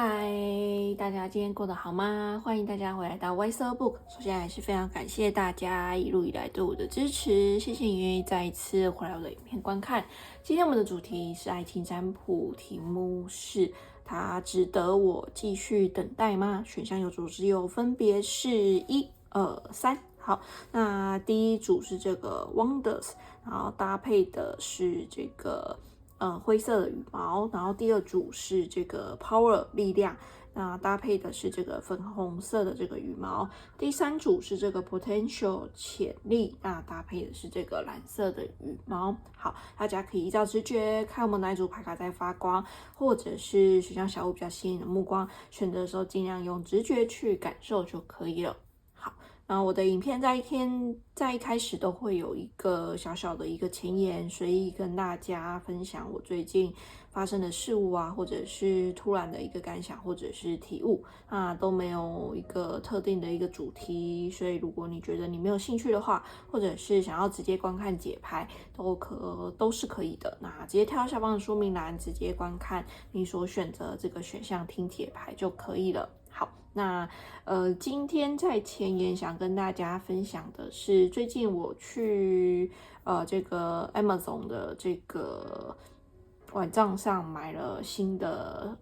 嗨，大家今天过得好吗？欢迎大家回来到 Wiser Book。首先还是非常感谢大家一路以来对我的支持，谢谢你愿意再一次回来我的影片观看。今天我们的主题是爱情占卜，题目是它值得我继续等待吗？选项有左只有分别是1、2、3。好，那第一组是这个 Wonders， 然后搭配的是这个灰色的羽毛，然后第二组是这个 Power 力量，那搭配的是这个粉红色的这个羽毛，第三组是这个 Potential 潜力，那搭配的是这个蓝色的羽毛。好，大家可以依照直觉看我们哪一组牌卡在发光，或者是选项小物比较吸引的目光，选择的时候尽量用直觉去感受就可以了。好，那我的影片在一开始都会有一个小小的一个前言，随意跟大家分享我最近发生的事物啊，或者是突然的一个感想，或者是体悟，那都没有一个特定的一个主题，所以如果你觉得你没有兴趣的话，或者是想要直接观看解牌，都是可以的。那直接跳到下方的说明栏，直接观看你所选择这个选项听解牌就可以了。好，那今天在前言想跟大家分享的是，最近我去这个 Amazon 的这个网站上买了新的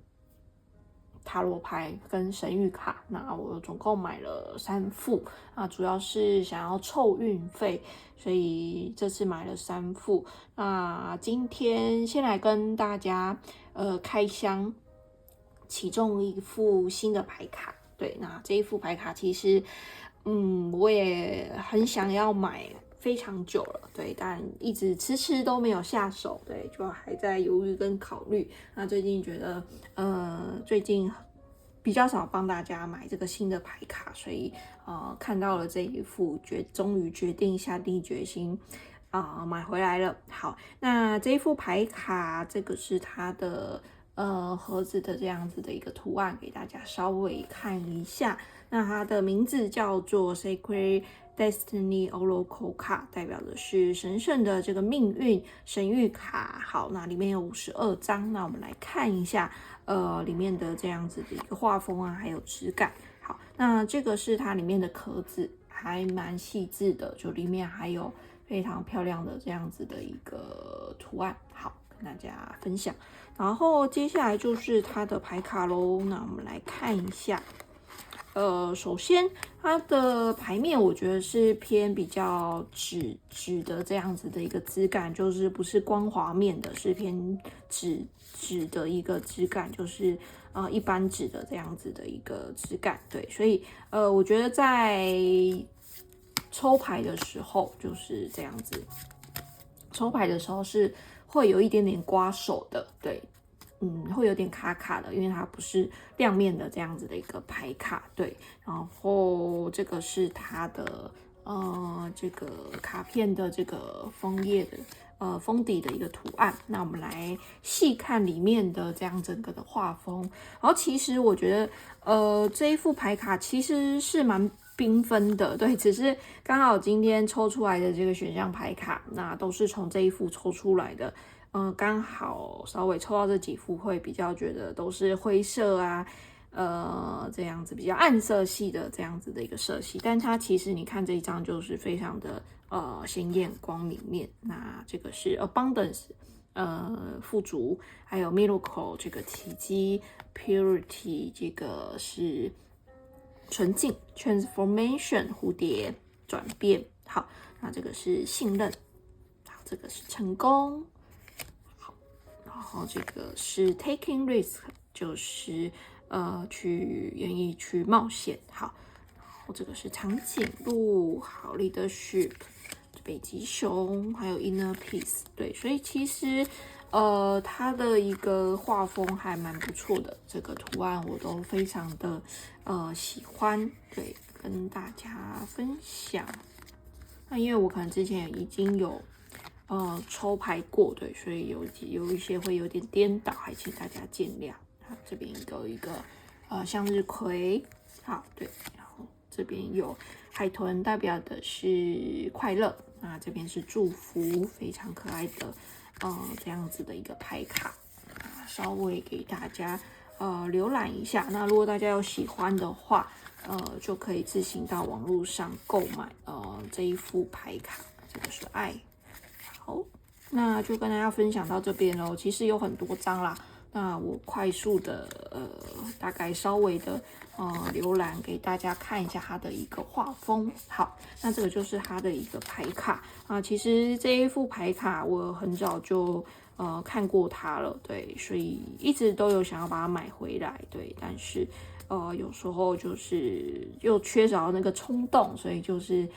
塔罗牌跟神谕卡，那我总共买了3副，那主要是想要凑运费，所以这次买了3副。那今天先来跟大家开箱其中一副新的牌卡。对，那这一副牌卡其实我也很想要买非常久了，对，但一直迟迟都没有下手，对，就还在犹豫跟考虑。那最近觉得最近比较少帮大家买这个新的牌卡，所以看到了这一副，终于决定下定决心买回来了。好，那这一副牌卡，这个是它的盒子的这样子的一个图案，给大家稍微看一下。那它的名字叫做 Sacred Destiny Oracle 卡，代表的是神圣的这个命运神谕卡。好，那里面有52张，那我们来看一下里面的这样子的一个画风啊，还有质感。好，那这个是它里面的壳子，还蛮细致的，就里面还有非常漂亮的这样子的一个图案。好，跟大家分享。然后接下来就是它的牌卡咯，那我们来看一下。首先它的牌面我觉得是偏比较纸的这样子的一个质感，就是不是光滑面的，是偏纸的一个质感，就是一般纸的这样子的一个质感。对，所以我觉得在抽牌的时候就是这样子，抽牌的时候是会有一点点刮手的，对。会有点卡卡的，因为它不是亮面的这样子的一个牌卡，对。然后这个是它的这个卡片的这个封页的封底的一个图案。那我们来细看里面的这样整个的画风。然后其实我觉得这一副牌卡其实是蛮缤纷的，对，只是刚好今天抽出来的这个选项牌卡，那都是从这一副抽出来的。刚好稍微抽到这几副，会比较觉得都是灰色啊，这样子比较暗色系的这样子的一个色系，但它其实你看这一张就是非常的鲜艳光明面。那这个是 abundance，富足，还有 miracle 这个奇迹 ，purity 这个是纯净 ，transformation 蝴蝶转变。好，那这个是信任，好，这个是成功。然后这个是 taking risk， 就是愿意去冒险。好，然后这个是长颈鹿，好 leadership， 北极熊，还有 inner peace。对，所以其实它的一个画风还蛮不错的，这个图案我都非常的喜欢。对，跟大家分享。那因为我可能之前已经有抽牌过，对，所以有一些会有点颠倒，还请大家见谅。好，这边有一个向日葵，好，对，然后这边有海豚，代表的是快乐，那这边是祝福，非常可爱的这样子的一个牌卡，稍微给大家浏览一下。那如果大家有喜欢的话，就可以自行到网络上购买这一副牌卡，这个是爱。好，那就跟大家分享到这边咯。其实有很多张啦，那我快速的大概稍微的浏览给大家看一下它的一个画风。好，那这个就是它的一个牌卡啊。其实这一副牌卡我很早就看过它了，对，所以一直都有想要把它买回来，对，但是有时候就是又缺少那个冲动，所以就是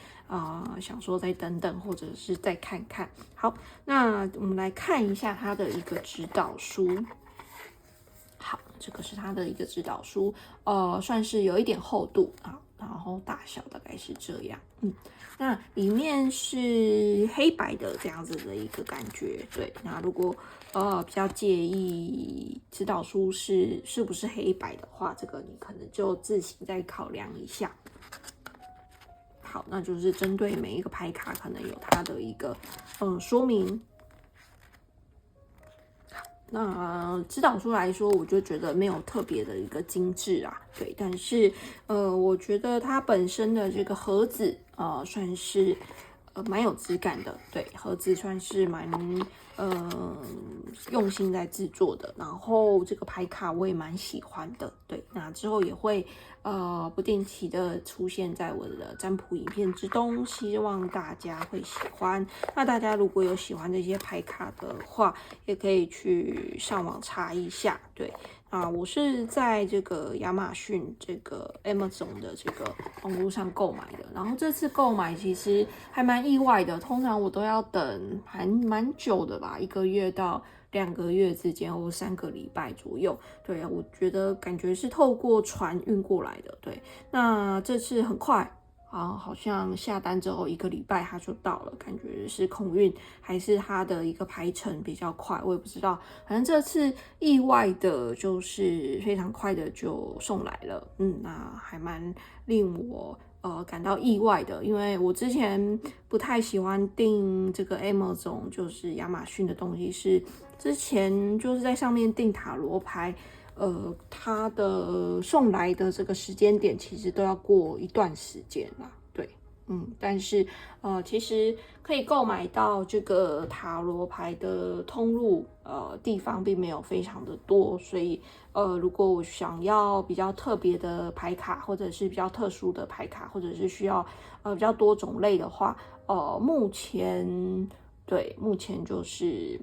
想说再等等，或者是再看看。好，那我们来看一下它的一个指导书。好，这个是它的一个指导书，算是有一点厚度啊，然后大小大概是这样，那里面是黑白的这样子的一个感觉，对，那如果比较介意指导书是不是黑白的话，这个你可能就自行再考量一下。好，那就是针对每一个牌卡可能有它的一个说明。那指导书来说，我就觉得没有特别的一个精致啊，对，但是我觉得它本身的这个盒子算是蛮有质感的，对，盒子算是蛮用心在制作的，然后这个牌卡我也蛮喜欢的，对，那之后也会不定期的出现在我的占卜影片之中，希望大家会喜欢。那大家如果有喜欢这些牌卡的话，也可以去上网查一下，对。我是在这个亚马逊这个 Amazon 的这个网络上购买的，然后这次购买其实还蛮意外的，通常我都要等还蛮久的吧，1个月到2个月之间，或3个礼拜左右。对，我觉得感觉是透过船运过来的，对，那这次很快。好像下单之后1个礼拜它就到了，感觉是空运还是它的一个排程比较快，我也不知道。反正这次意外的就是非常快的就送来了，那还蛮令我感到意外的，因为我之前不太喜欢订这个 Amazon 就是亚马逊的东西，是之前就是在上面订塔罗牌。它的送来的这个时间点其实都要过一段时间啦，对，但是其实可以购买到这个塔罗牌的通路地方并没有非常的多，所以如果我想要比较特别的牌卡，或者是比较特殊的牌卡，或者是需要比较多种类的话，目前就是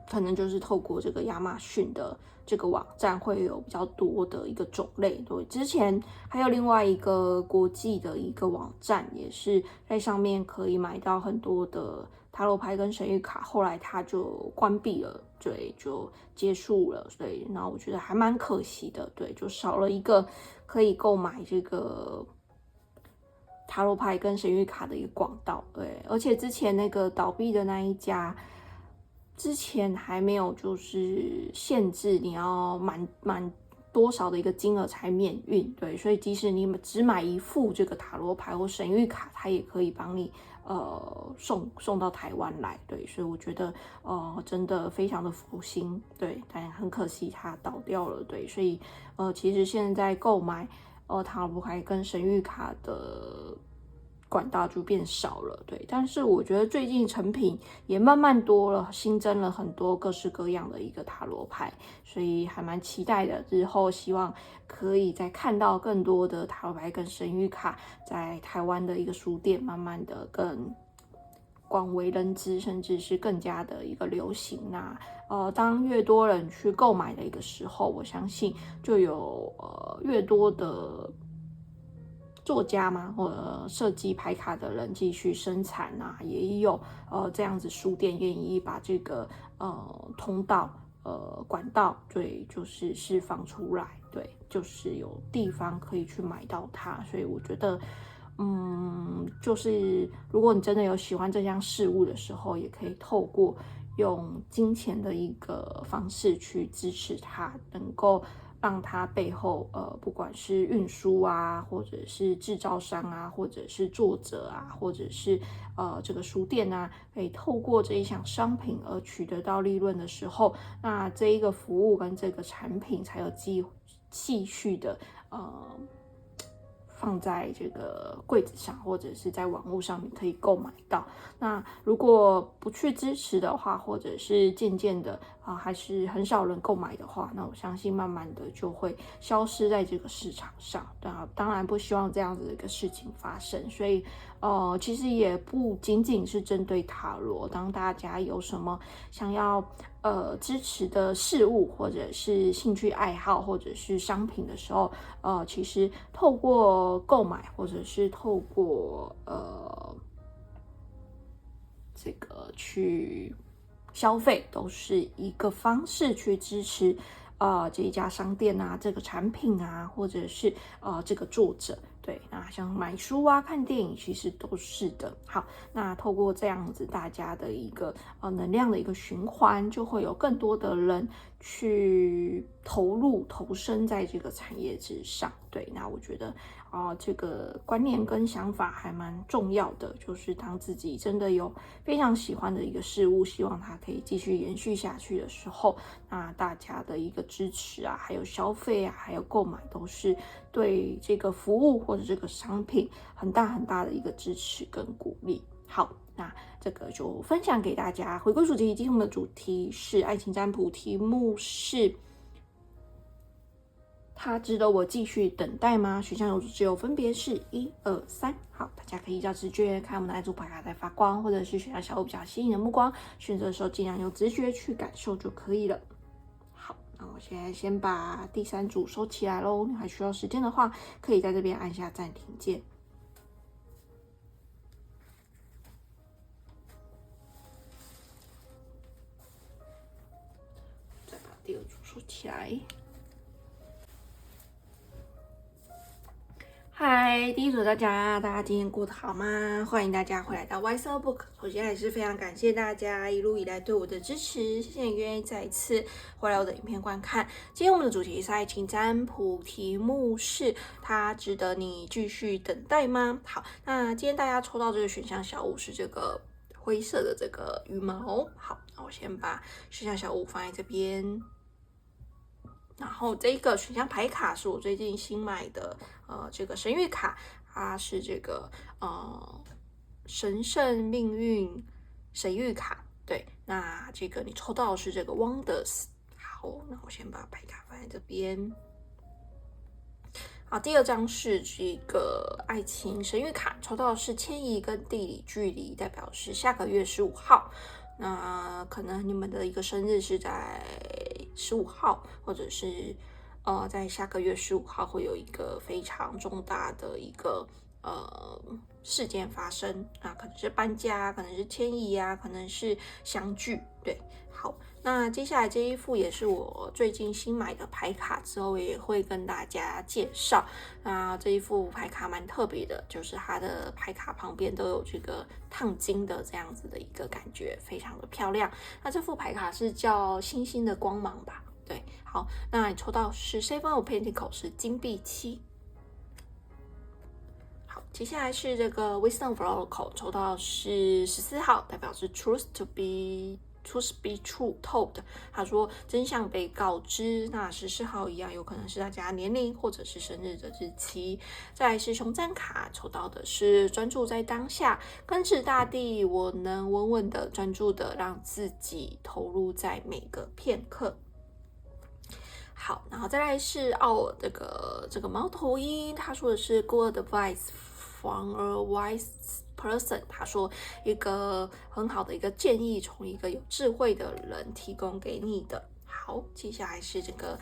可能就是透过这个亚马逊的这个网站会有比较多的一个种类。对，之前还有另外一个国际的一个网站，也是在上面可以买到很多的塔罗牌跟神谕卡，后来它就关闭了，对，就结束了。对，然后我觉得还蛮可惜的，对，就少了一个可以购买这个塔罗牌跟神谕卡的一个管道。对，而且之前那个倒闭的那一家。之前还没有就是限制你要满多少的一个金额才免运，对，所以即使你只买一副这个塔罗牌或神谕卡，它也可以帮你送到台湾来，对，所以我觉得真的非常的佛心，对，但很可惜它倒掉了，对，所以其实现在购买塔罗牌跟神谕卡的管道就变少了，对，但是我觉得最近成品也慢慢多了，新增了很多各式各样的一个塔罗牌，所以还蛮期待的。之后希望可以再看到更多的塔罗牌跟神谕卡在台湾的一个书店，慢慢的更广为人知，甚至是更加的一个流行啊。当越多人去购买的一个时候，我相信就有越多的作家嘛，或者设计牌卡的人继续生产啊，也有这样子书店愿意把这个通道管道，对，就是释放出来，对，就是有地方可以去买到它，所以我觉得就是如果你真的有喜欢这项事物的时候，也可以透过用金钱的一个方式去支持它，能够让它背后不管是运输啊，或者是制造商啊，或者是作者啊，或者是这个书店啊，可以透过这一项商品而取得到利润的时候，那这一个服务跟这个产品才有继续的放在这个柜子上，或者是在网络上面可以购买到。那如果不去支持的话，或者是渐渐的还是很少人购买的话，那我相信慢慢的就会消失在这个市场上。当然不希望这样子的一个事情发生，所以其实也不仅仅是针对塔罗，当大家有什么想要支持的事物，或者是兴趣爱好，或者是商品的时候，其实透过购买，或者是透过这个去消费，都是一个方式去支持这一家商店啊，这个产品啊，或者是这个作者。对，那像买书啊、看电影，其实都是的。好，那透过这样子大家的一个能量的一个循环，就会有更多的人去投身在这个产业之上。对，那我觉得这个观念跟想法还蛮重要的，就是当自己真的有非常喜欢的一个事物，希望它可以继续延续下去的时候，那大家的一个支持啊，还有消费啊，还有购买，都是对这个服务或者这个商品很大的一个支持跟鼓励。好，那这个就分享给大家。回归主题，今天我们的主题是爱情占卜，题目是它值得我继续等待吗？选项只有分别是1、2、3。好，大家可以依照直觉看我们哪一组牌卡在发光，或者是选项小物比较吸引的目光，选择的时候尽量用直觉去感受就可以了。好，那我现在先把第3组收起来咯，你还需要时间的话，可以在这边按下暂停键。再把第2组收起来。嗨，第一组大家今天过得好吗？欢迎大家回来到 YSL Book。首先还是非常感谢大家一路以来对我的支持，谢谢你愿意再一次回来我的影片观看。今天我们的主题是爱情占卜，题目是它值得你继续等待吗？好，那今天大家抽到这个选项小物是这个灰色的这个羽毛。好，那我先把选项小物放在这边。然后这个选项牌卡是我最近新买的，这个神谕卡，它是这个神圣命运神谕卡。对，那这个你抽到的是这个 Wonders。好，那我先把牌卡放在这边。好，第2张是这个爱情神谕卡，抽到的是迁移跟地理距离，代表是下个月15号。那可能你们的一个生日是在15号，或者是在下个月15号会有一个非常重大的一个事件发生啊，可能是搬家，可能是迁移啊，可能是相聚。对，好，那接下来这一副也是我最近新买的牌卡，之后也会跟大家介绍。那这一副牌卡蛮特别的，就是它的牌卡旁边都有这个烫金的这样子的一个感觉，非常的漂亮。那这副牌卡是叫星星的光芒吧？对，好，那你抽到是 Seven of Pentacles， 是金币7。好，接下来是这个 Wisdom of Oracle， 抽到是14号，代表是 Truth be true told。他说真相被告知。那14号一样有可能是大家年龄或者是生日的日期。再来是熊占卡，抽到的是专注在当下，根植大地，我能稳稳的专注的让自己投入在每个片刻。好，然后再来是奥尔这个猫头鹰，他说的是 good advice from a wise person， 他说一个很好的一个建议，从一个有智慧的人提供给你的。好，接下来是这个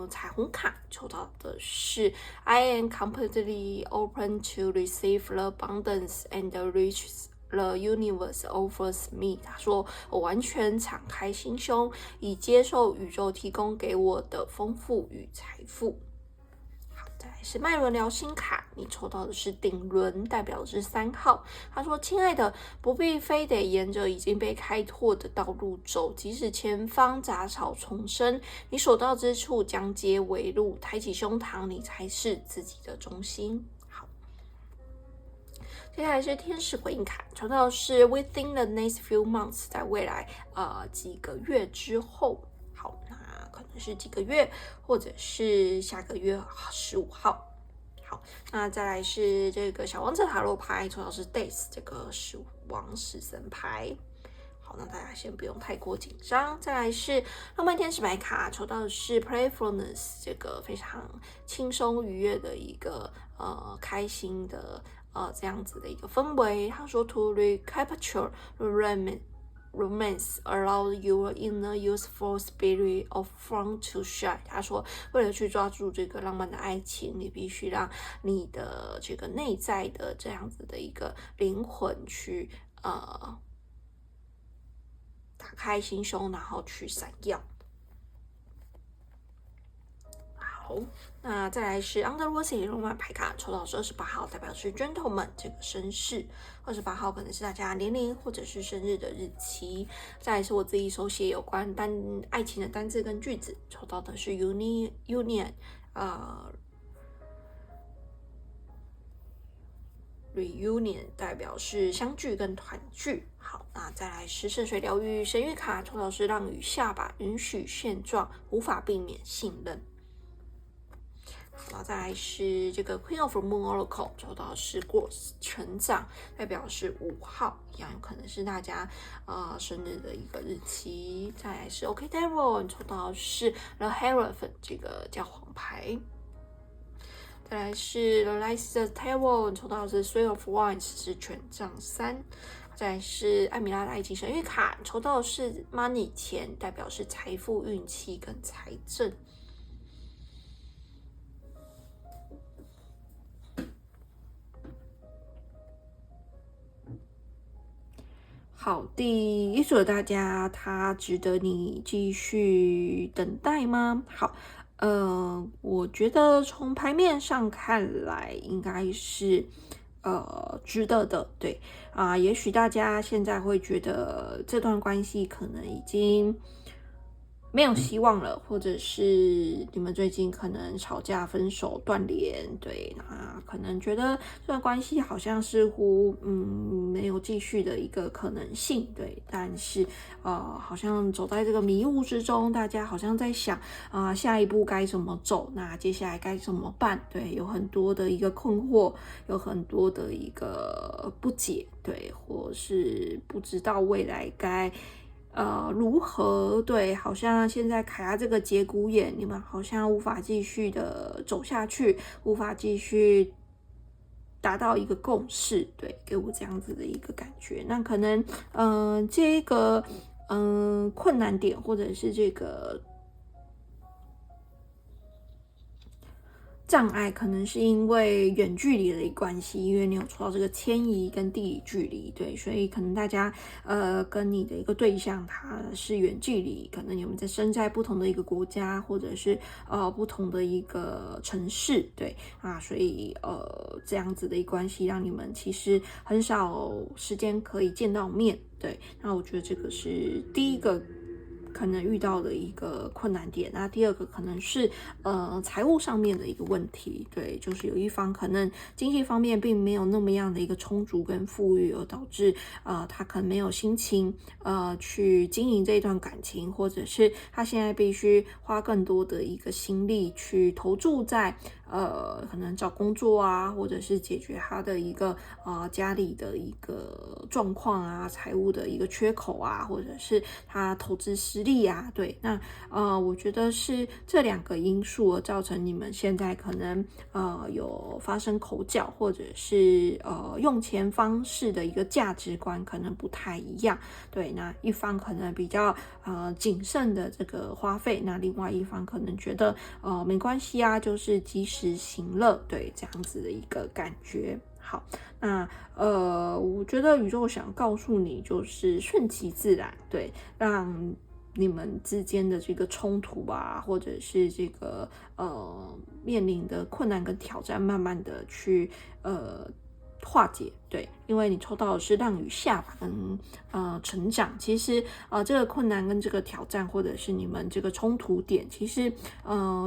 彩虹卡，抽到的是 I am completely open to receive the abundance and riches the universe offers me。 他说我完全敞开心胸，以接受宇宙提供给我的丰富与财富。好，再来是脉轮聊心卡，你抽到的是顶轮，代表的是3号。他说：“亲爱的，不必非得沿着已经被开拓的道路走，即使前方杂草丛生，你所到之处将皆为路。抬起胸膛，你才是自己的中心。”好，接下来是天使回应卡，抽到的是 Within the next few months， 在未来几个月之后。好，那可能是几个月，或者是下个月15号。好，那再来是这个小王子塔罗牌，抽到是 Death 这个死亡死神牌。好，那大家先不用太过紧张。再来是浪漫天使牌卡，抽到的是 Playfulness， 这个非常轻松愉悦的一个开心的这样子的一个氛围。他说 To recapture romance allow your inner youthful spirit of fun to shine。他说，为了去抓住这个浪漫的爱情，你必须让你的这个内在的这样子的一个灵魂去打开心胸，然后去闪耀。好，那再来是 Underworld 浪漫牌卡，抽到是28号，代表是 Gentleman 这个绅士。28号可能是大家年龄或者是生日的日期。再来是我自己手写有关爱情的单字跟句子，抽到的是 Union Reunion， 代表是相聚跟团聚。好，那再来是圣水疗愈神谕卡，抽到是让雨下吧，允许现状，无法避免信任。然后再来是这个 Queen of the Moon Oracle， 抽到是 Growth 成长，代表是5号，一样有可能是大家生日的一个日期。再来是 OK Devil， 抽到是 The Hierophant 这个教皇牌。再来是 The Light the Table， 抽到的是 Three of Wands 是权杖3。再来是艾米拉的爱情神谕卡，抽到的是 Money 钱，代表是财富、运气跟财政。好，第一组的大家，它值得你继续等待吗？好，我觉得从牌面上看来，应该是值得的，对也许大家现在会觉得这段关系可能已经没有希望了，或者是你们最近可能吵架、分手、断联，对，那可能觉得这段关系好像似乎没有继续的一个可能性，对，但是好像走在这个迷雾之中，大家好像在想下一步该怎么走，那接下来该怎么办？对，有很多的一个困惑，有很多的一个不解，对，或是不知道未来该如何？对，好像现在卡在这个节骨眼，你们好像无法继续的走下去，无法继续达到一个共识，对，给我这样子的一个感觉。那可能这个困难点，或者是这个障碍，可能是因为远距离的关系，因为你有抽到这个迁移跟地理距离，对，所以可能大家跟你的一个对象他是远距离，可能你们身在不同的一个国家，或者是不同的一个城市，对所以这样子的一个关系让你们其实很少时间可以见到面，对，那我觉得这个是第一个可能遇到的一个困难点。那第二个可能是财务上面的一个问题，对，就是有一方可能经济方面并没有那么样的一个充足跟富裕，而导致他可能没有心情去经营这一段感情，或者是他现在必须花更多的一个心力去投注在可能找工作或者是解决他的一个家里的一个状况财务的一个缺口或者是他投资失利对，那我觉得是这2个因素而造成你们现在可能有发生口角，或者是用钱方式的一个价值观可能不太一样，对，那一方可能比较谨慎的这个花费，那另外一方可能觉得没关系就是及时行乐，对，这样子的一个感觉。好，那我觉得宇宙想告诉你就是顺其自然，对，让你们之间的这个冲突啊，或者是这个面临的困难跟挑战，慢慢的去化解。对，因为你抽到的是让与下巴跟成长，其实这个困难跟这个挑战，或者是你们这个冲突点，其实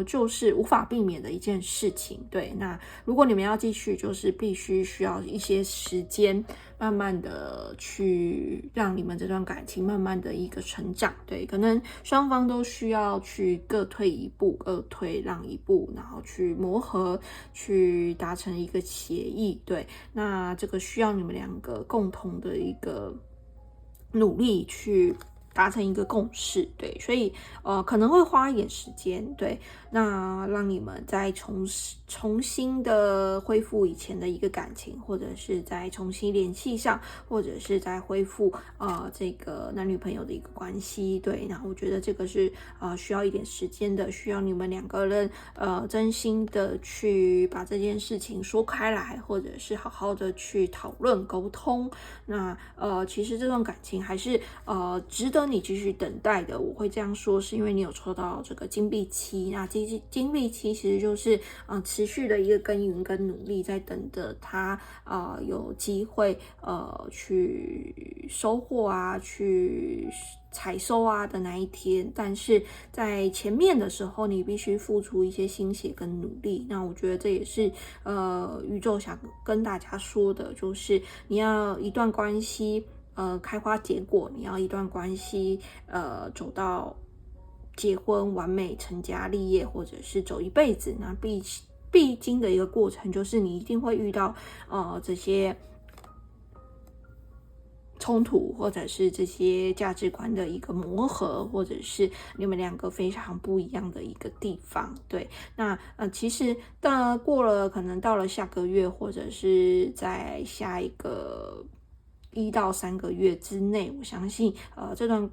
就是无法避免的一件事情。对，那如果你们要继续，就是必须需要一些时间，慢慢的去让你们这段感情慢慢的一个成长。对，可能双方都需要去各退一步，各退让一步，然后去磨合，去达成一个协议。对，那这个需要你们两个共同的一个努力去达成一个共识。对，所以可能会花一点时间。对，那让你们再重新的恢复以前的一个感情，或者是再重新联系上，或者是再恢复这个男女朋友的一个关系。对，然后我觉得这个是需要一点时间的，需要你们两个人真心的去把这件事情说开来，或者是好好的去讨论沟通。那其实这段感情还是值得你继续等待的。我会这样说是因为你有抽到这个金币七，那金币七其实就是持续的一个耕耘跟努力，在等着他有机会去收获啊，去采收啊的那一天。但是在前面的时候，你必须付出一些心血跟努力。那我觉得这也是宇宙想跟大家说的，就是你要一段关系开花结果，你要一段关系走到结婚完美成家立业，或者是走一辈子，那必经的一个过程就是你一定会遇到这些冲突，或者是这些价值观的一个磨合，或者是你们两个非常不一样的一个地方。对，那其实过了可能到了下个月，或者是在下一个1到3个月之内，我相信这段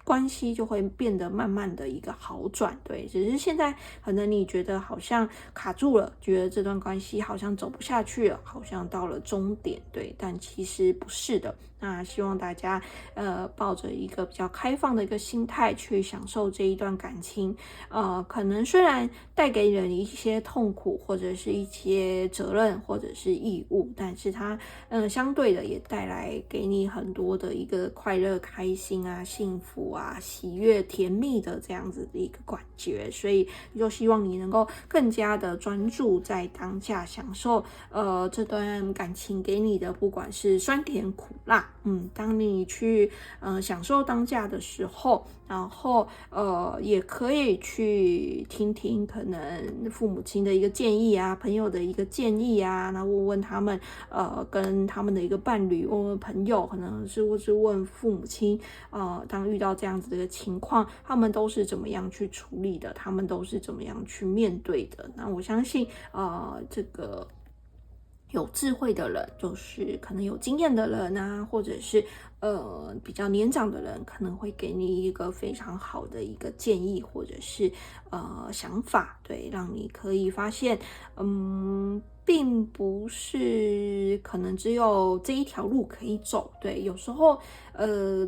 关系就会变得慢慢的一个好转。对，只是现在可能你觉得好像卡住了，觉得这段关系好像走不下去了，好像到了终点。对，但其实不是的。那希望大家抱着一个比较开放的一个心态去享受这一段感情。可能虽然带给人一些痛苦，或者是一些责任，或者是义务，但是它相对的也带来给你很多的一个快乐、开心啊、幸福啊、喜悦、甜蜜的这样子的一个感觉。所以就希望你能够更加的专注在当下，享受这段感情给你的不管是酸甜苦辣。当你去享受当下的时候，然后也可以去听听可能父母亲的一个建议啊，朋友的一个建议啊，然后问问他们跟他们的一个伴侣，问问朋友，可能是或是问父母亲当遇到这样子的一个情况，他们都是怎么样去处理的，他们都是怎么样去面对的。那我相信这个有智慧的人，就是可能有经验的人啊，或者是比较年长的人，可能会给你一个非常好的一个建议，或者是想法。对，让你可以发现并不是可能只有这一条路可以走。对，有时候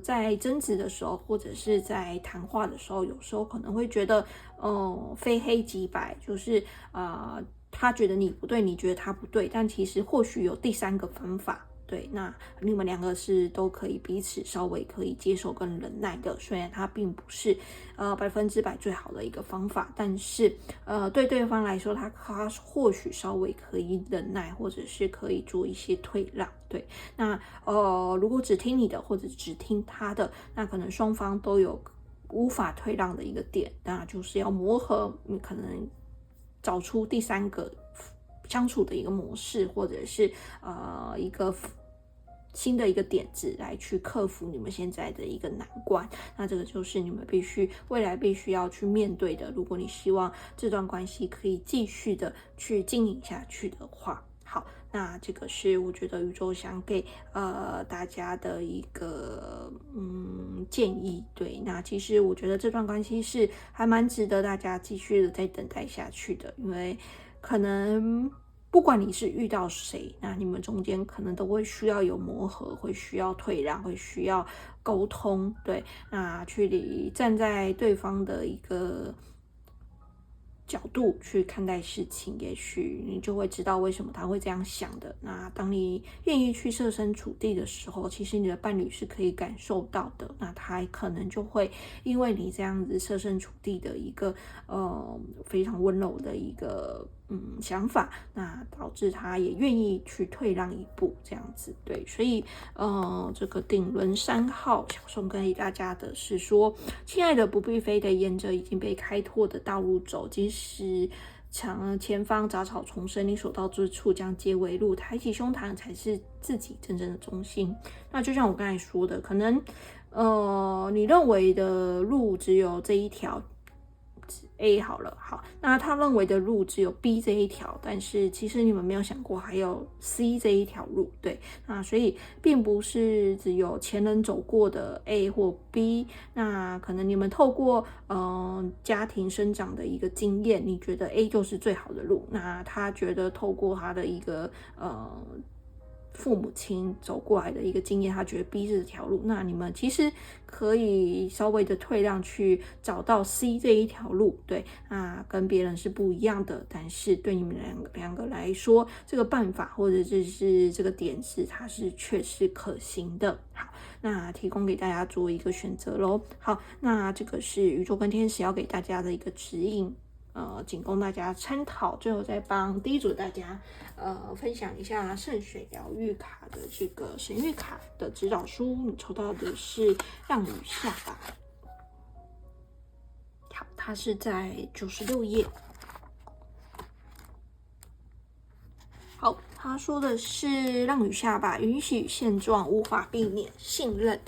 在争执的时候，或者是在谈话的时候，有时候可能会觉得非黑即白，就是他觉得你不对，你觉得他不对，但其实或许有第3个方法。对，那你们两个是都可以彼此稍微可以接受跟忍耐的，虽然它并不是100%最好的一个方法，但是对对方来说，他或许稍微可以忍耐，或者是可以做一些退让。对，那如果只听你的，或者只听他的，那可能双方都有无法退让的一个点，那就是要磨合，可能找出第3个相处的一个模式，或者是一个新的一个点子来去克服你们现在的一个难关。那这个就是你们未来必须要去面对的，如果你希望这段关系可以继续的去经营下去的话。好，那这个是我觉得宇宙想给大家的一个建议。对，那其实我觉得这段关系是还蛮值得大家继续的再等待下去的，因为可能不管你是遇到谁，那你们中间可能都会需要有磨合，会需要退让，会需要沟通，对，那去站在对方的一个角度去看待事情，也许你就会知道为什么他会这样想的。那当你愿意去设身处地的时候，其实你的伴侣是可以感受到的。那他可能就会因为你这样子设身处地的一个非常温柔的一个想法，那导致他也愿意去退让一步，这样子。对，所以这个顶轮3号想送给大家的是说，亲爱的，不必非得沿着已经被开拓的道路走，即使前方杂草丛生，你所到之处将皆为路，抬起胸膛才是自己真正的中心。那就像我刚才说的，可能你认为的路只有这一条A 好了，好，那他认为的路只有 B 这一条，但是其实你们没有想过还有 C 这一条路，对，那所以并不是只有前人走过的 A 或 B， 那可能你们透过家庭生长的一个经验，你觉得 A 就是最好的路，那他觉得透过他的一个父母亲走过来的一个经验，他觉得 B 是这条路，那你们其实可以稍微的退让，去找到 C 这一条路，对，那跟别人是不一样的，但是对你们两个来说，这个办法或者是这个点子，它是确实可行的。好，那提供给大家做一个选择咯。好，那这个是宇宙跟天使要给大家的一个指引。仅供大家参考。最后再帮第一组大家分享一下圣水疗愈卡的这个神谕卡的指导书，你抽到的是让雨下吧。好，它是在96页。好，他说的是让雨下吧，允许现状无法避免，信任。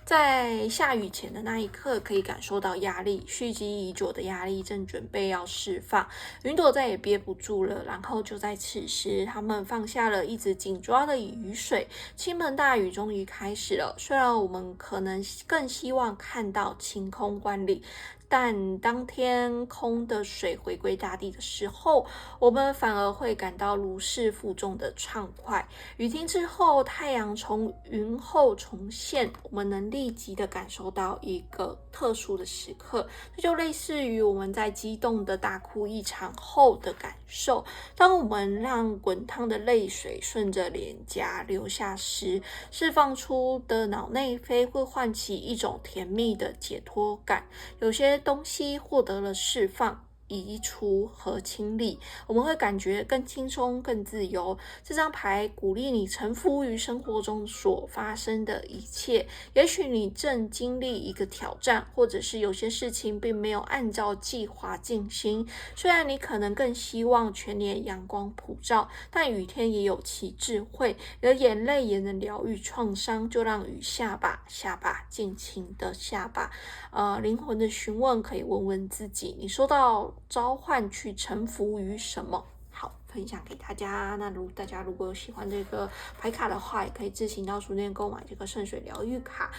在下雨前的那一刻，可以感受到压力，蓄积已久的压力正准备要释放，云朵再也憋不住了。然后就在此时，他们放下了一直紧抓的雨水，倾盆大雨终于开始了。虽然我们可能更希望看到晴空万里，但当天空的水回归大地的时候，我们反而会感到如释负重的畅快。雨停之后，太阳从云后重现，我们能立即的感受到一个特殊的时刻，这就类似于我们在激动的大哭一场后的感受。当我们让滚烫的泪水顺着脸颊流下时，释放出的脑内啡会唤起一种甜蜜的解脱感。有些东西获得了释放、移除和清理，我们会感觉更轻松、更自由。这张牌鼓励你臣服于生活中所发生的一切。也许你正经历一个挑战，或者是有些事情并没有按照计划进行。虽然你可能更希望全年阳光普照，但雨天也有其智慧。你的眼泪也能疗愈创伤，就让雨下吧，下吧，尽情的下吧。灵魂的询问可以问问自己，你收到召唤去臣服于什么？好，分享给大家。那大家如果有喜欢这个牌卡的话，也可以自行到书店购买这个圣水疗愈卡，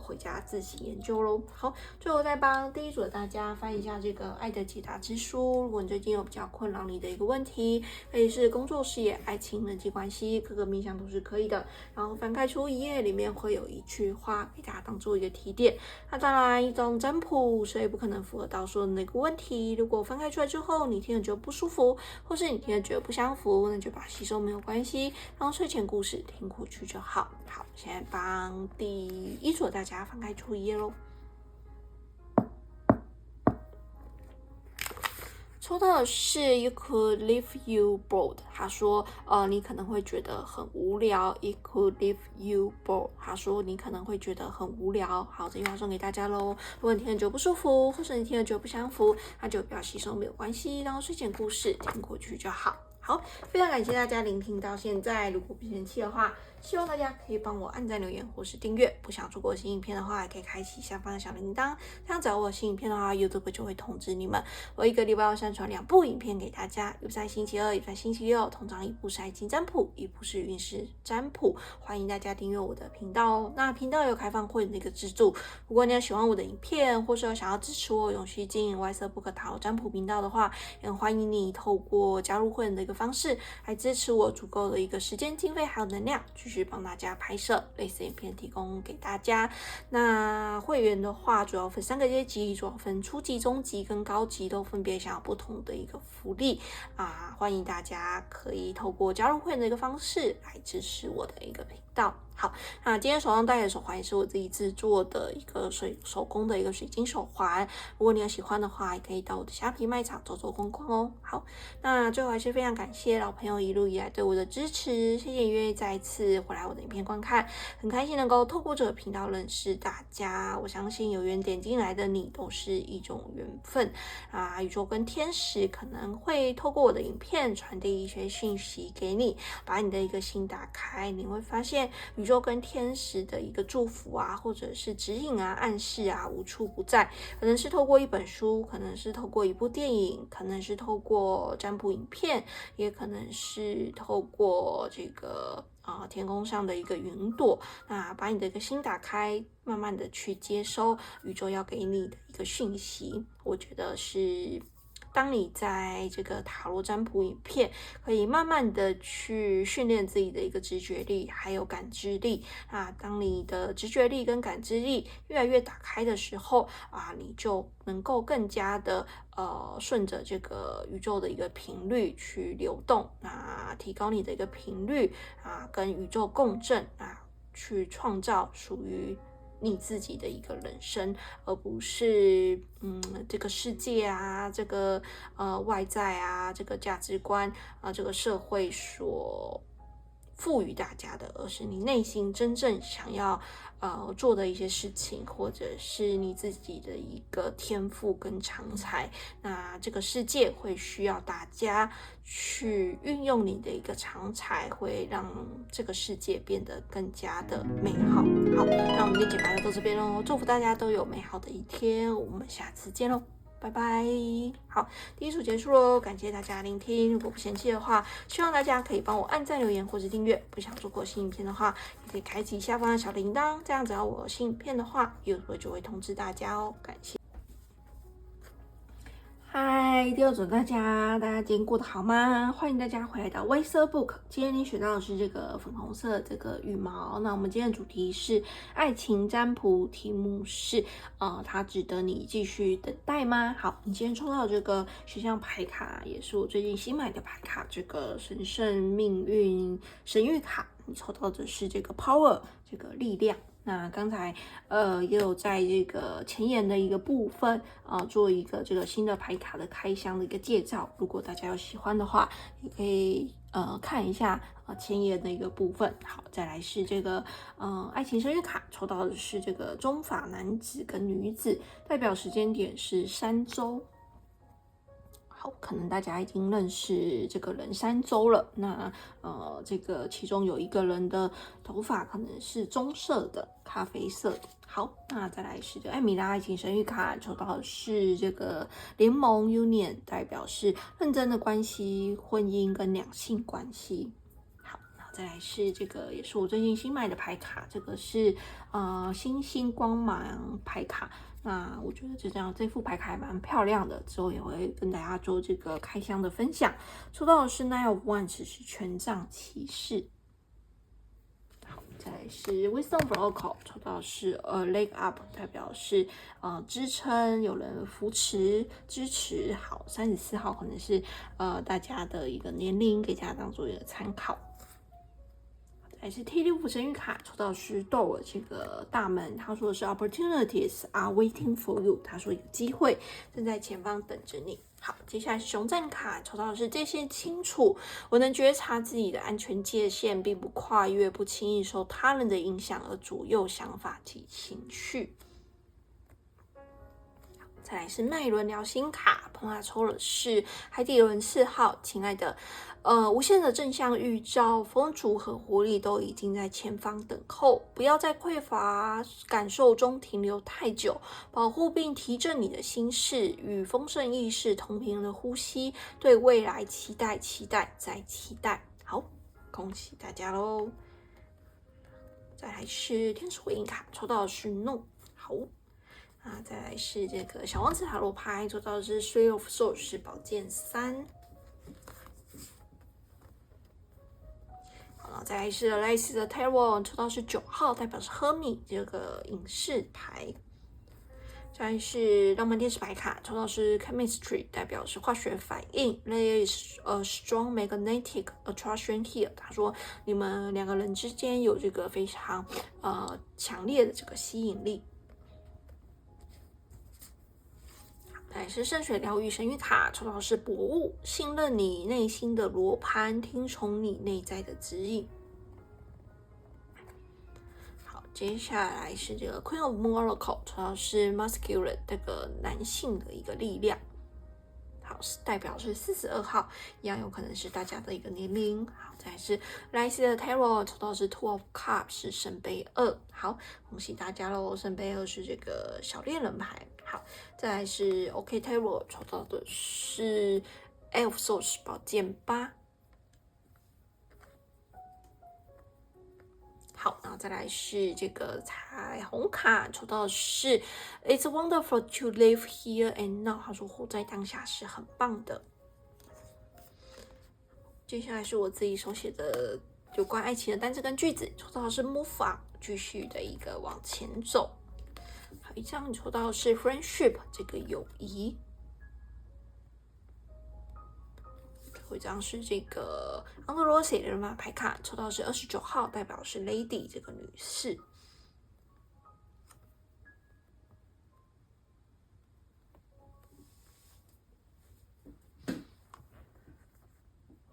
回家自行研究咯。好，最后再帮第一组的大家翻一下这个爱的解答之书。如果你最近有比较困扰你的一个问题，可以是工作、事业、爱情、人际关系，各个面向都是可以的。然后翻开出一页，里面会有一句话给大家当做一个提点。那当然一种占卜，所以不可能符合到说的那个问题。如果翻开出来之后，你听了觉得不舒服，或是你听了觉得不相符，那就把吸收没有关系，然后睡前故事听过去就好。好，现在帮第一组大家翻开出一页咯。抽到的是 You could leave you bored， 他说你可能会觉得很无聊。 It could leave you bored， 他说你可能会觉得很无聊。好，这句话送给大家咯。如果你听了觉得不舒服，或者你听了觉得不相符，那就不要吸收没有关系，然后睡前故事听过去就好。好，非常感谢大家聆听到现在，如果不嫌弃的话，希望大家可以帮我按赞、留言或是订阅。不想错过新影片的话，也可以开启下方的小铃铛，这样只要我有新影片的话 ，YouTube 就会通知你们。我一个礼拜要上传2部影片给大家，一部在星期二，一部在星期六，通常一部是爱情占卜，一部是运势占卜。欢迎大家订阅我的频道哦。那频道有开放会员的一个资助，如果你有喜欢我的影片，或是有想要支持我永续经营YSbook塔罗占卜频道的话，也欢迎你透过加入会员的一个方式来支持我足够的一个时间、经费还有能量，继续帮大家拍摄类似影片提供给大家。那会员的话，主要分3个阶级，主要分初级、中级跟高级，都分别享有不同的一个福利欢迎大家可以透过加入会员的一个方式来支持我的一个频道。好，那今天手上戴的手环也是我自己制作的一个手工的一个水晶手环，如果你有喜欢的话，也可以到我的虾皮卖场走走逛逛哦。好，那最后还是非常感谢老朋友一路以来对我的支持，谢谢你愿意再一次回来我的影片观看，很开心能够透过这个频道认识大家。我相信有缘点进来的你都是一种缘分宇宙跟天使可能会透过我的影片传递一些讯息给你，把你的一个心打开，你会发现宇宙跟天使的一个祝福或者是指引暗示无处不在，可能是透过一本书，可能是透过一部电影，可能是透过占卜影片，也可能是透过这个天空上的一个云朵，那把你的一个心打开，慢慢的去接收宇宙要给你的一个讯息。我觉得是当你在这个塔罗占卜影片可以慢慢的去训练自己的一个直觉力还有感知力当你的直觉力跟感知力越来越打开的时候你就能够更加的顺着这个宇宙的一个频率去流动提高你的一个频率跟宇宙共振去创造属于你自己的一个人生，而不是这个世界这个外在这个价值观这个社会所赋予大家的，而是你内心真正想要做的一些事情，或者是你自己的一个天赋跟长才。那这个世界会需要大家去运用你的一个长才，会让这个世界变得更加的美好。好，那我们今天解牌就到这边咯，祝福大家都有美好的一天，我们下次见咯，拜拜。好，第一组结束咯，感谢大家聆听。如果不嫌弃的话，希望大家可以帮我按赞、留言或是订阅。不想错过新影片的话，也可以开启下方的小铃铛，这样只要我有新影片的话 ，YouTube 就会通知大家哦。感谢。嗨，第二组大家今天过得好吗？欢迎大家回来到 Weiser Book。今天你学到的是这个粉红色这个羽毛。那我们今天的主题是爱情占卜，题目是它值得你继续等待吗？好，你今天抽到这个选项牌卡，也是我最近新买的牌卡，这个神圣命运神谕卡。你抽到的是这个 Power， 这个力量。那刚才也有在这个前言的一个部分做一个这个新的牌卡的开箱的一个介绍，如果大家有喜欢的话，也可以看一下前言的一个部分。好，再来是这个爱情生日卡，抽到的是这个中法男子跟女子，代表时间点是3周。可能大家已经认识这个人3周了。那这个其中有一个人的头发可能是棕色的、咖啡色的。好，那再来是这个艾米拉爱情神谕卡，抽到的是这个联盟 Union， 代表是认真的关系、婚姻跟两性关系。好，那再来是这个也是我最近新买的牌卡，这个是星星光芒牌卡。那我觉得这副牌卡还蛮漂亮的，之后也会跟大家做这个开箱的分享。抽到的是 Nine of Wands， 是权杖骑士。好，再来是 Wisdom Oracle， 抽到的是Leg Up， 代表是支撑，有人扶持支持。好，34号可能是大家的一个年龄，给大家当做一个参考。还是 T6 神谕卡，抽到是斗这个大门，他说的是 Opportunities are waiting for you， 他说有机会正在前方等着你。好，接下来是熊战卡，抽到的是界限清楚，我能觉察自己的安全界限，并不跨越，不轻易受他人的影响而左右想法及情绪。再来是脉轮疗心卡，碰他抽的是海底轮4号，亲爱的，无限的正向预兆，风烛和活力都已经在前方等候，不要在匮乏感受中停留太久，保护并提振你的心事，与丰盛意识同频的呼吸，对未来期待，期待再期待。好，恭喜大家咯。再来是天使回应卡，抽到的是 No。好。再来是这个小王子塔罗牌，抽到的是 Three of Swords， 是宝剑3。再来是类似的 Tarot 抽到是9号，代表是 Hermit 这个隐士牌。再来是浪漫天使牌卡，抽到是 Chemistry， 代表是化学反应。There is a strong magnetic attraction here。他说你们两个人之间有这个非常强烈的这个吸引力。再来是圣水疗愈神谕卡，抽到是博物，信任你内心的罗盘，听从你内在的指引。接下来是这个 Queen of Oracle， 主要是 masculine 这个男性的一个力量。好，代表是42号，一样有可能是大家的一个年龄。好，再来是莱西的 Tarot， 抽到是 Two of Cups， 是圣杯2。好，恭喜大家喽！圣杯2是这个小恋人牌。好，再来是 OK Tarot， 抽到的是 Elf Source 宝剑8。好，然后再来是这个彩虹卡，抽到的是 It's wonderful to live here and now。他说活在当下是很棒的。接下来是我自己手写的有关爱情的单词跟句子，抽到的是 move on， 继续的一个往前走。好，一张抽到的是 friendship 这个友谊。有一张是这个 Under Rose 的人马牌卡，抽到是29号，代表是 Lady 这个女士。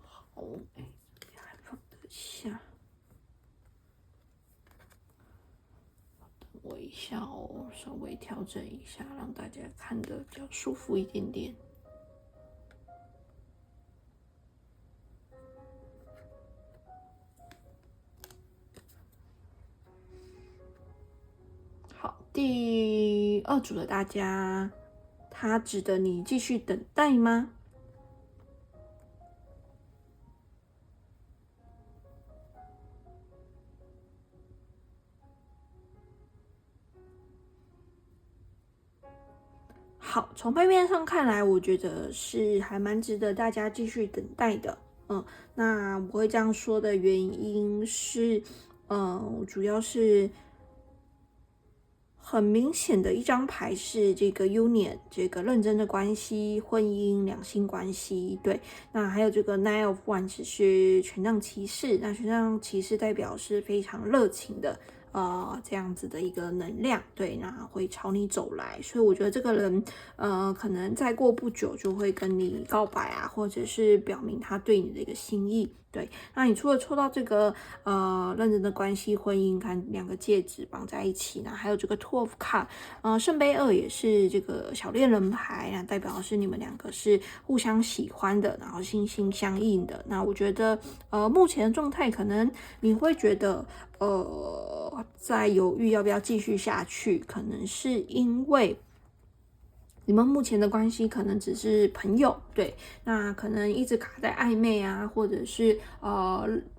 好，还放得下。等我一下哦，稍微调整一下，让大家看得比较舒服一点点。第2组的大家，它值得你继续等待吗？好，从牌面上看来，我觉得是还蛮值得大家继续等待的。那我会这样说的原因是，主要是很明显的一张牌是这个 union， 这个认真的关系、婚姻、两性关系。对，那还有这个 Nine of Wands 是权杖骑士，那权杖骑士代表是非常热情的。这样子的一个能量，对，那会朝你走来，所以我觉得这个人，可能再过不久就会跟你告白啊，或者是表明他对你的一个心意。对，那你除了抽到这个认真的关系、婚姻，看2个戒指绑在一起，那还有这个 Two of Cups， 圣杯2也是这个小恋人牌，那代表的是你们2个是互相喜欢的，然后心心相印的。那我觉得目前的状态可能你会觉得在犹豫要不要继续下去，可能是因为你们目前的关系可能只是朋友，对，那可能一直卡在暧昧啊，或者是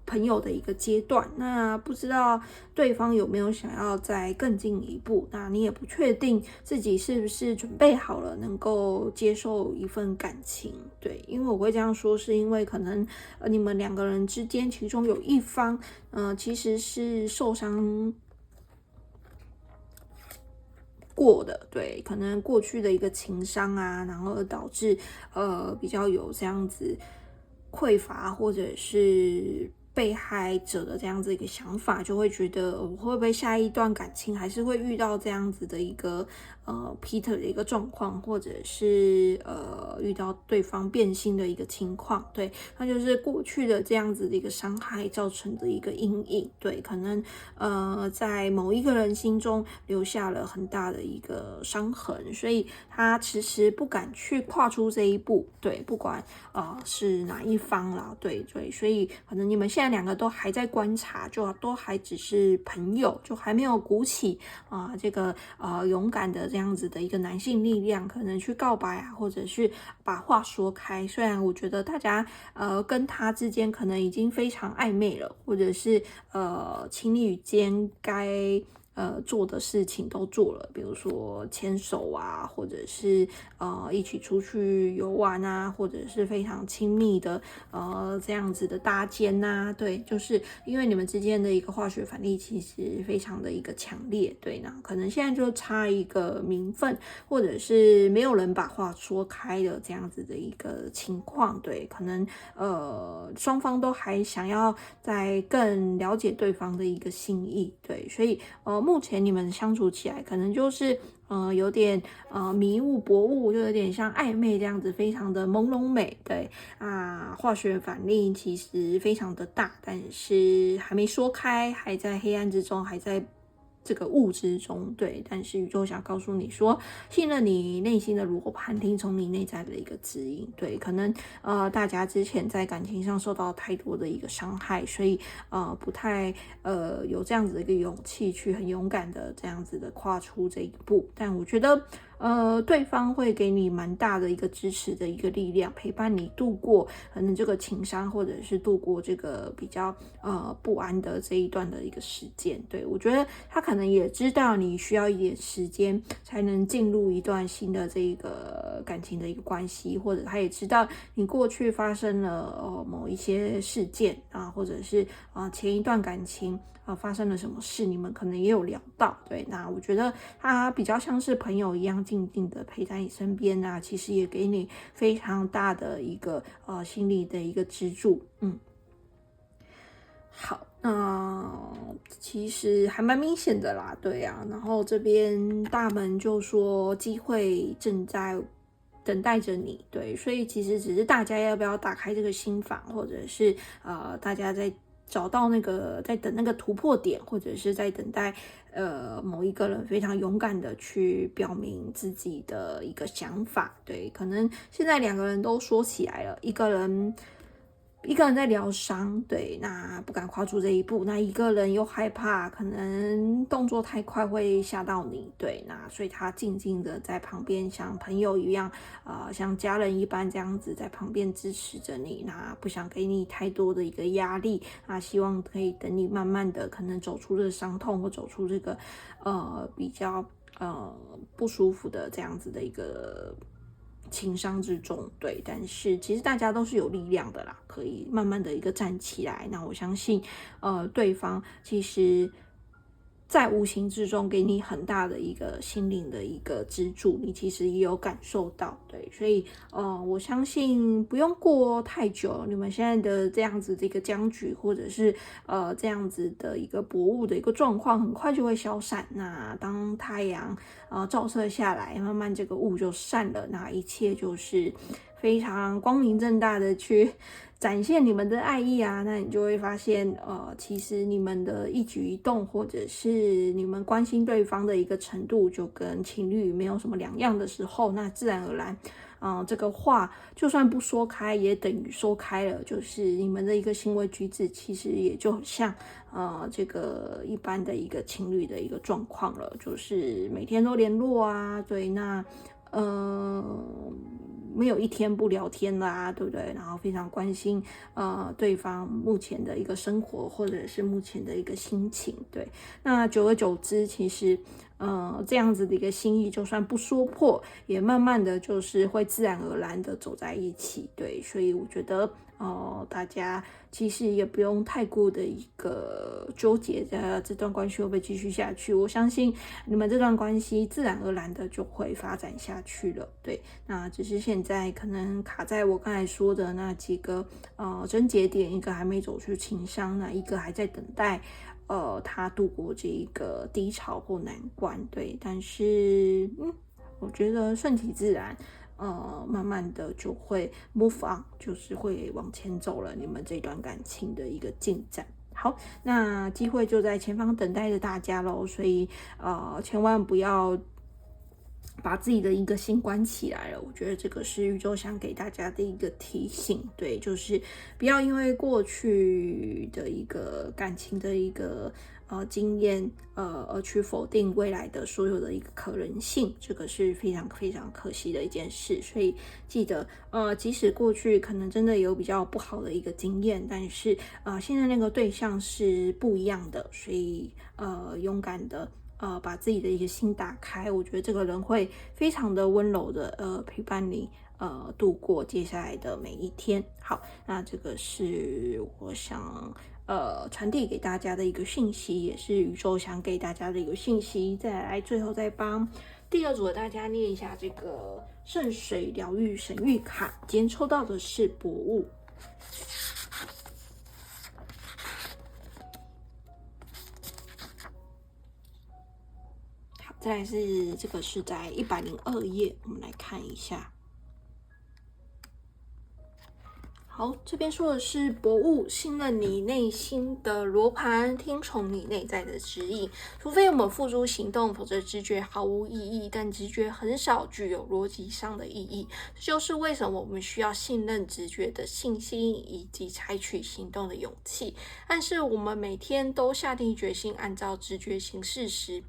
朋友的一个阶段，那不知道对方有没有想要再更进一步，那你也不确定自己是不是准备好了能够接受一份感情，对，因为我会这样说，是因为可能你们2个人之间其中有一方其实是受伤过的，对，可能过去的一个情伤啊，然后导致比较有这样子匮乏或者是被害者的这样子一个想法，就会觉得我会不会下一段感情还是会遇到这样子的一个劈腿的一个状况，或者是遇到对方变心的一个情况，对，那就是过去的这样子的一个伤害造成的一个阴影，对，可能在某一个人心中留下了很大的一个伤痕，所以他迟迟不敢去跨出这一步，对，不管是哪一方啦，对，所以可能你们现在2个都还在观察，就都还只是朋友，就还没有鼓起这个勇敢的这样子的一个男性力量，可能去告白啊，或者是把话说开。虽然我觉得大家跟他之间可能已经非常暧昧了，或者是情侣间该做的事情都做了，比如说牵手啊，或者是一起出去游玩啊，或者是非常亲密的这样子的搭肩呐，对，就是因为你们之间的一个化学反应其实非常的一个强烈，对，那可能现在就差一个名分，或者是没有人把话说开的这样子的一个情况，对，可能双方都还想要再更了解对方的一个心意，对，所以目前你们相处起来可能就是有点迷雾薄雾，就有点像暧昧这样子，非常的朦胧美，对啊，化学反应其实非常的大，但是还没说开，还在黑暗之中，还在这个雾之中，对，但是宇宙想告诉你说，信任你内心的罗盘，听从你内在的一个指引，对，可能大家之前在感情上受到太多的一个伤害，所以不太有这样子的一个勇气去很勇敢的这样子的跨出这一步，但我觉得对方会给你蛮大的一个支持的一个力量，陪伴你度过可能这个情伤，或者是度过这个比较不安的这一段的一个时间。对，我觉得他可能也知道你需要一点时间才能进入一段新的这个感情的一个关系，或者他也知道你过去发生了某一些事件啊，或者是前一段感情发生了什么事，你们可能也有聊到，对，那我觉得他比较像是朋友一样静静的陪在你身边啊，其实也给你非常大的一个心理的一个支柱，好，其实还蛮明显的啦，对啊，然后这边大门就说机会正在等待着你，对，所以其实只是大家要不要打开这个心房，或者是大家在找到那个在等那个突破点，或者是在等待某一个人非常勇敢的去表明自己的一个想法，对，可能现在两个人都说起来了，一个人在疗伤，对，那不敢跨出这一步，那一个人又害怕，可能动作太快会吓到你，对，那所以他静静的在旁边，像朋友一样，像家人一般这样子在旁边支持着你，那不想给你太多的一个压力，那希望可以等你慢慢的可能走出这个伤痛，或走出这个比较不舒服的这样子的一个情伤之中，对，但是其实大家都是有力量的啦，可以慢慢的一个站起来。那我相信，对方其实在无形之中给你很大的一个心灵的一个支柱，你其实也有感受到，对，所以我相信不用过太久，你们现在的这样子的一个僵局，或者是这样子的一个薄雾的一个状况，很快就会消散。那当太阳照射下来，慢慢这个雾就散了，那一切就是非常光明正大的去展现你们的爱意啊，那你就会发现，其实你们的一举一动，或者是你们关心对方的一个程度，就跟情侣没有什么两样的时候，那自然而然，这个话就算不说开，也等于说开了，就是你们的一个行为举止，其实也就像，这个一般的一个情侣的一个状况了，就是每天都联络啊，对，那，没有一天不聊天啦，对不对？然后非常关心对方目前的一个生活，或者是目前的一个心情，对。那久而久之，其实这样子的一个心意，就算不说破，也慢慢的就是会自然而然的走在一起，对。所以我觉得大家其实也不用太过的一个纠结这段关系会不会继续下去，我相信你们这段关系自然而然的就会发展下去了，对。那只是现在可能卡在我刚才说的那几个症结点，一个还没走出情伤，那一个还在等待他度过这一个低潮或难关，对。但是我觉得顺其自然，慢慢的就会 move on， 就是会往前走了，你们这段感情的一个进展。好，那机会就在前方等待着大家咯，所以千万不要把自己的一个心关起来了，我觉得这个是宇宙想给大家的一个提醒，对，就是不要因为过去的一个感情的一个经验而去否定未来的所有的一个可能性，这个是非常非常可惜的一件事。所以记得即使过去可能真的有比较不好的一个经验，但是现在那个对象是不一样的，所以勇敢的把自己的一个心打开，我觉得这个人会非常的温柔的陪伴你度过接下来的每一天。好，那这个是我想传递给大家的一个讯息，也是宇宙想给大家的一个讯息。再来最后再帮第二组的大家念一下这个圣水疗愈神谕卡，今天抽到的是博物。好，再来是这个是在102页，我们来看一下。好，这边说的是博物，信任你内心的罗盘，听从你内在的指引。除非我们付诸行动，否则直觉毫无意义。但直觉很少具有逻辑上的意义，这就是为什么我们需要信任直觉的信心，以及采取行动的勇气。但是我们每天都下定决心按照直觉行事时，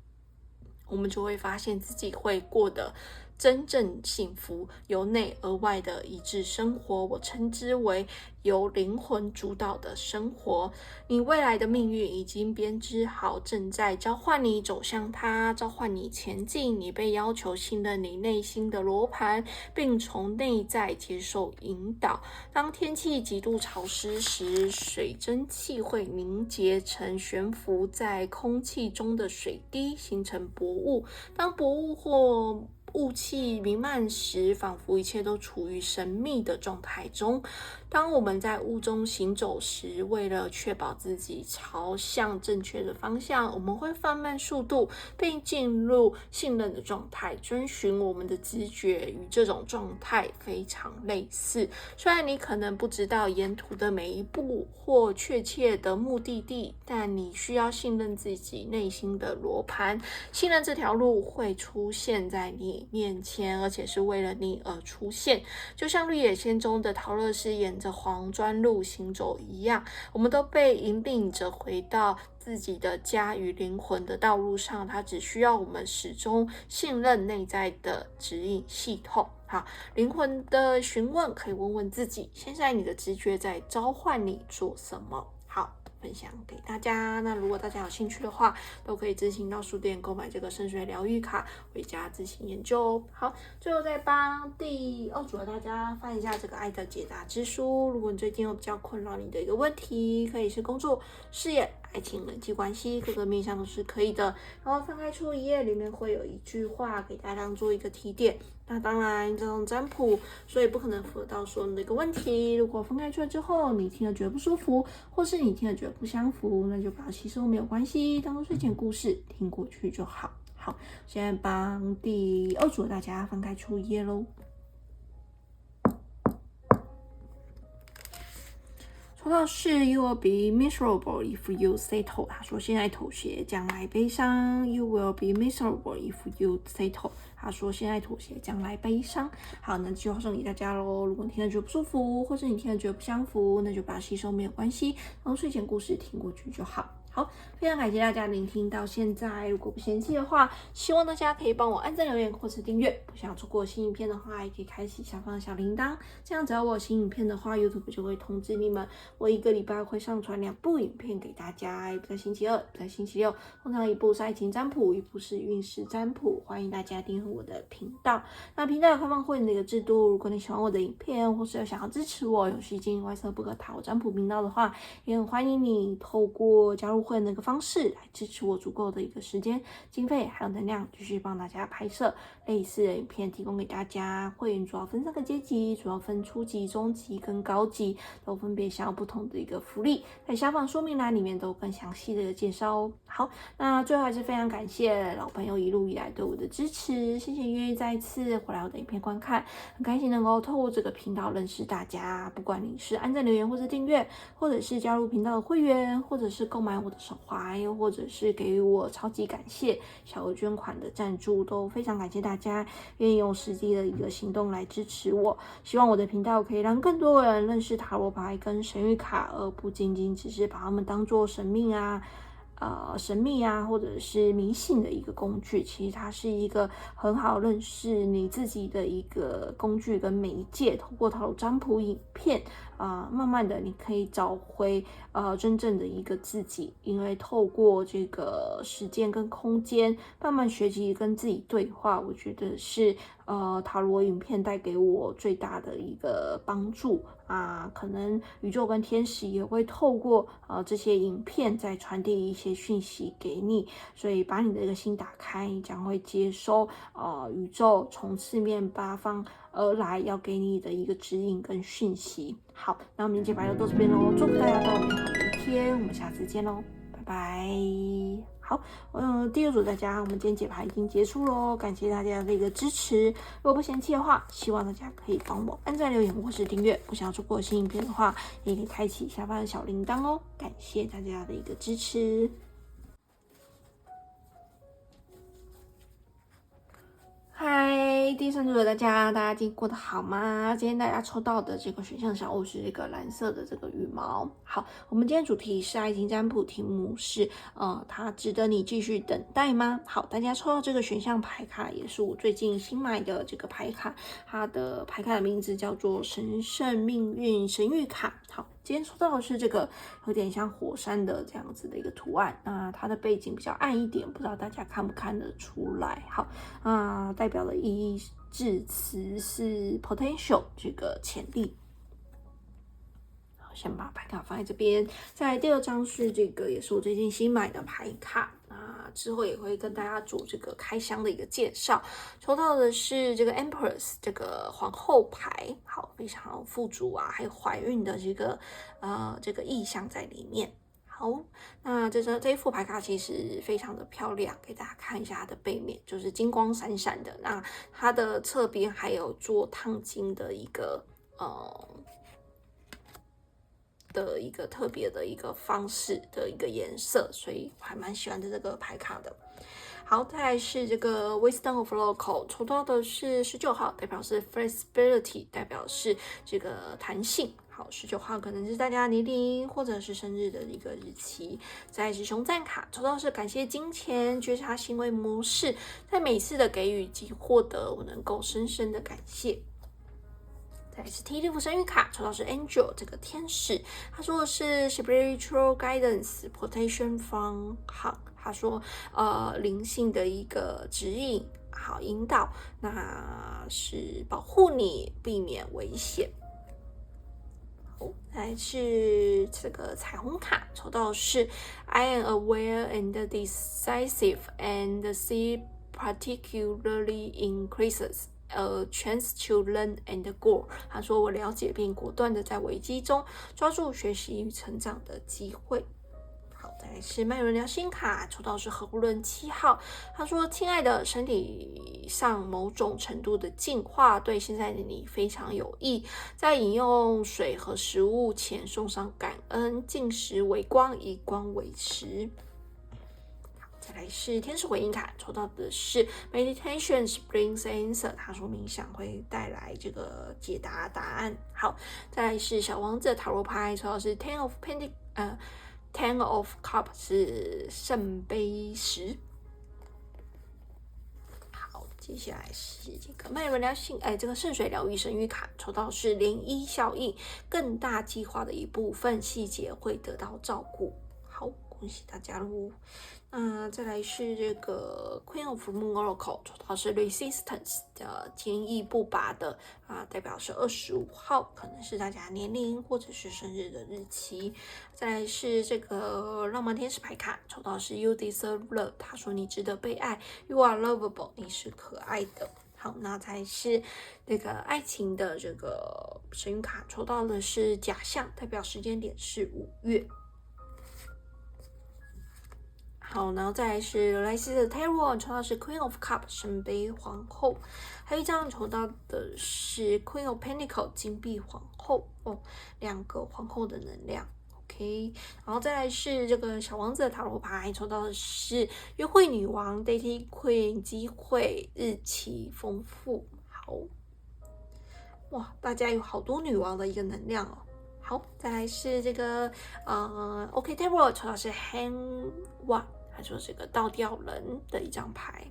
我们就会发现自己会过得真正幸福，由内而外的一致生活，我称之为由灵魂主导的生活。你未来的命运已经编织好，正在召唤你走向它，召唤你前进。你被要求信任你内心的罗盘，并从内在接受引导。当天气极度潮湿时，水蒸气会凝结成悬浮在空气中的水滴，形成薄雾。当薄雾或雾气弥漫时，仿佛一切都处于神秘的状态中。当我们在雾中行走时，为了确保自己朝向正确的方向，我们会放慢速度，并进入信任的状态，遵循我们的直觉。与这种状态非常类似。虽然你可能不知道沿途的每一步或确切的目的地，但你需要信任自己内心的罗盘，信任这条路会出现在你面前，而且是为了你而出现。就像绿野仙中的桃乐丝沿着黄砖路行走一样，我们都被引领着回到自己的家与灵魂的道路上。它只需要我们始终信任内在的指引系统。好，灵魂的询问可以问问自己，现在你的直觉在召唤你做什么？好，分享给大家。那如果大家有兴趣的话，都可以自行到书店购买这个圣水疗愈卡，回家自行研究哦。好，最后再帮第二组的大家翻一下这个爱的解答之书。如果你最近有比较困扰你的一个问题，可以是工作、事业、爱情、人际关系，各个面向都是可以的。然后翻开出一页，里面会有一句话给大家当做一个提点。那当然，这种占卜，所以不可能符合到所有的一个问题。如果分开出来之后，你听了觉得不舒服，或是你听了觉得不相符，那就把它吸收没有关系，当做睡前故事听过去就好。好，现在帮第二组的大家翻开出一页咯。抽到是 You will be miserable if you settle。他说现在妥协，将来悲伤。You will be miserable if you settle。他说现在妥协，将来悲伤。好，那就送给大家咯。如果你听了觉得不舒服，或者你听了觉得不相符，那就把它吸收没有关系，当睡前故事听过去就好。好，非常感谢大家聆听到现在。如果不嫌弃的话，希望大家可以帮我按赞、留言或是订阅。不想错过新影片的话，也可以开启下方的小铃铛，这样只要我有新影片的话 ，YouTube 就会通知你们。我一个礼拜会上传2部影片给大家，一部在星期二，一部在星期六。通常一部是爱情占卜，一部是运势占卜。欢迎大家订阅我的频道。那频道有开放会员的一个制度，如果你喜欢我的影片，或是有想要支持我永续经营外色不可塔罗占卜频道的话，也很欢迎你透过加入会员的一个方式来支持我足够的一个时间、经费还有能量，继续帮大家拍摄类似的影片提供给大家。会员主要分3个阶级，主要分初级、中级跟高级，都分别享有不同的一个福利，在下方说明栏里面都有更详细的一个介绍哦。好，那最后还是非常感谢老朋友一路以来对我的支持，谢谢愿意再一次回来我的影片观看，很开心能够透过这个频道认识大家。不管你是按赞、留言或是订阅，或者是加入频道的会员，或者是购买我的手环，又或者是给予我超级感谢小额捐款的赞助，都非常感谢大家愿意用实际的一个行动来支持我。希望我的频道可以让更多人认识塔罗牌跟神谕卡，而不仅仅只是把它们当作神明啊、神秘啊，或者是迷信的一个工具。其实它是一个很好认识你自己的一个工具跟媒介。透过塔罗占卜影片慢慢的你可以找回真正的一个自己。因为透过这个时间跟空间慢慢学习跟自己对话，我觉得是塔罗影片带给我最大的一个帮助可能宇宙跟天使也会透过这些影片再传递一些讯息给你，所以把你的一个心打开，你将会接收宇宙从四面八方而来要给你的一个指引跟讯息。好，那我们今天解牌就到这边咯，祝福大家都有美好的一天，我们下次见咯，拜拜。好，第二组大家，我们今天解牌已经结束咯，感谢大家的一个支持。如果不嫌弃的话，希望大家可以帮我按赞、留言或是订阅。不想要错过新影片的话，也可以开启下方的小铃铛哦。感谢大家的一个支持。嗨，第三组的大家今天过得好吗？今天大家抽到的这个选项小物是这个蓝色的这个羽毛。好，我们今天主题是爱情占卜，题目是它值得你继续等待吗？好，大家抽到这个选项牌卡也是我最近新买的这个牌卡，它的牌卡的名字叫做神圣命运神谕卡。好，今天抽到的是这个有点像火山的这样子的一个图案，那它的背景比较暗一点，不知道大家看不看得出来。好，代表的意义字词是 potential 这个潜力。好，先把牌卡放在这边。再来第二张是这个，也是我最近新买的牌卡。之后也会跟大家做这个开箱的一个介绍。抽到的是这个 Empress 这个皇后牌，好，非常富足还有怀孕的这个意象在里面。好，那这一副牌卡其实非常的漂亮，给大家看一下它的背面，就是金光闪闪的。那它的侧边还有做烫金的一个特别的一个方式的一个颜色，所以我还蛮喜欢的这个牌卡的。好，再来是这个 Wisdom of Local， 抽到的是19号，代表是 Flexibility， 代表是这个弹性。好，19号可能是大家年龄或者是生日的一个日期。再来是熊赞卡，抽到是感谢金钱，觉察行为模式，在每次的给予及获得，我能够深深的感谢。再来是 T6 神谕卡，抽到是 Angel 这个天使，他说的是 Spiritual Guidance Protection from Harm， 他说灵性的一个指引，好引导，那是保护你避免危险。好，再来是这个彩虹卡，抽到的是 I am aware and decisive and see particularly increases。A chance to learn and grow。他说：“我了解并果断的在危机中抓住学习与成长的机会。”好，再来是麦伦良心卡，抽到是喉轮7号。他说：“亲爱的，身体上某种程度的进化对现在的你非常有益。在饮用水和食物前送上感恩，进食为光，以光为食。”再来是天使回应卡，抽到的是 Meditation brings answer， 他说冥想会带来这个解答答案。好，再来是小王子塔罗牌，抽到是 Ten of Cup 是圣杯10。好，接下来是这个麦伦疗性，这个圣水疗愈神谕卡，抽到是涟漪效应，更大计划的一部分细节会得到照顾。好，恭喜大家喽！再来是这个 Queen of Moon Oracle， 抽到是 Resistance 的坚毅不拔的代表是25号，可能是大家年龄或者是生日的日期。再来是这个浪漫天使牌卡，抽到是 You Deserve Love， 他说你值得被爱 ，You are lovable， 你是可爱的。好，那才是这个爱情的这个神谕卡，抽到的是假象，代表时间点是5月。好，然后再来是莱西的 Tarot， 抽到是 Queen of Cup 圣杯皇后，还有一张抽到的是 Queen of Pentacle 金币皇后2个皇后的能量。OK， 然后再来是这个小王子的塔罗牌，抽到的是约会女王 Dating Queen， 机会日期丰富。好，哇，大家有好多女王的一个能量哦。好，再来是这个OK Table 抽到是 Hand One， 他说这个倒吊人的一张牌。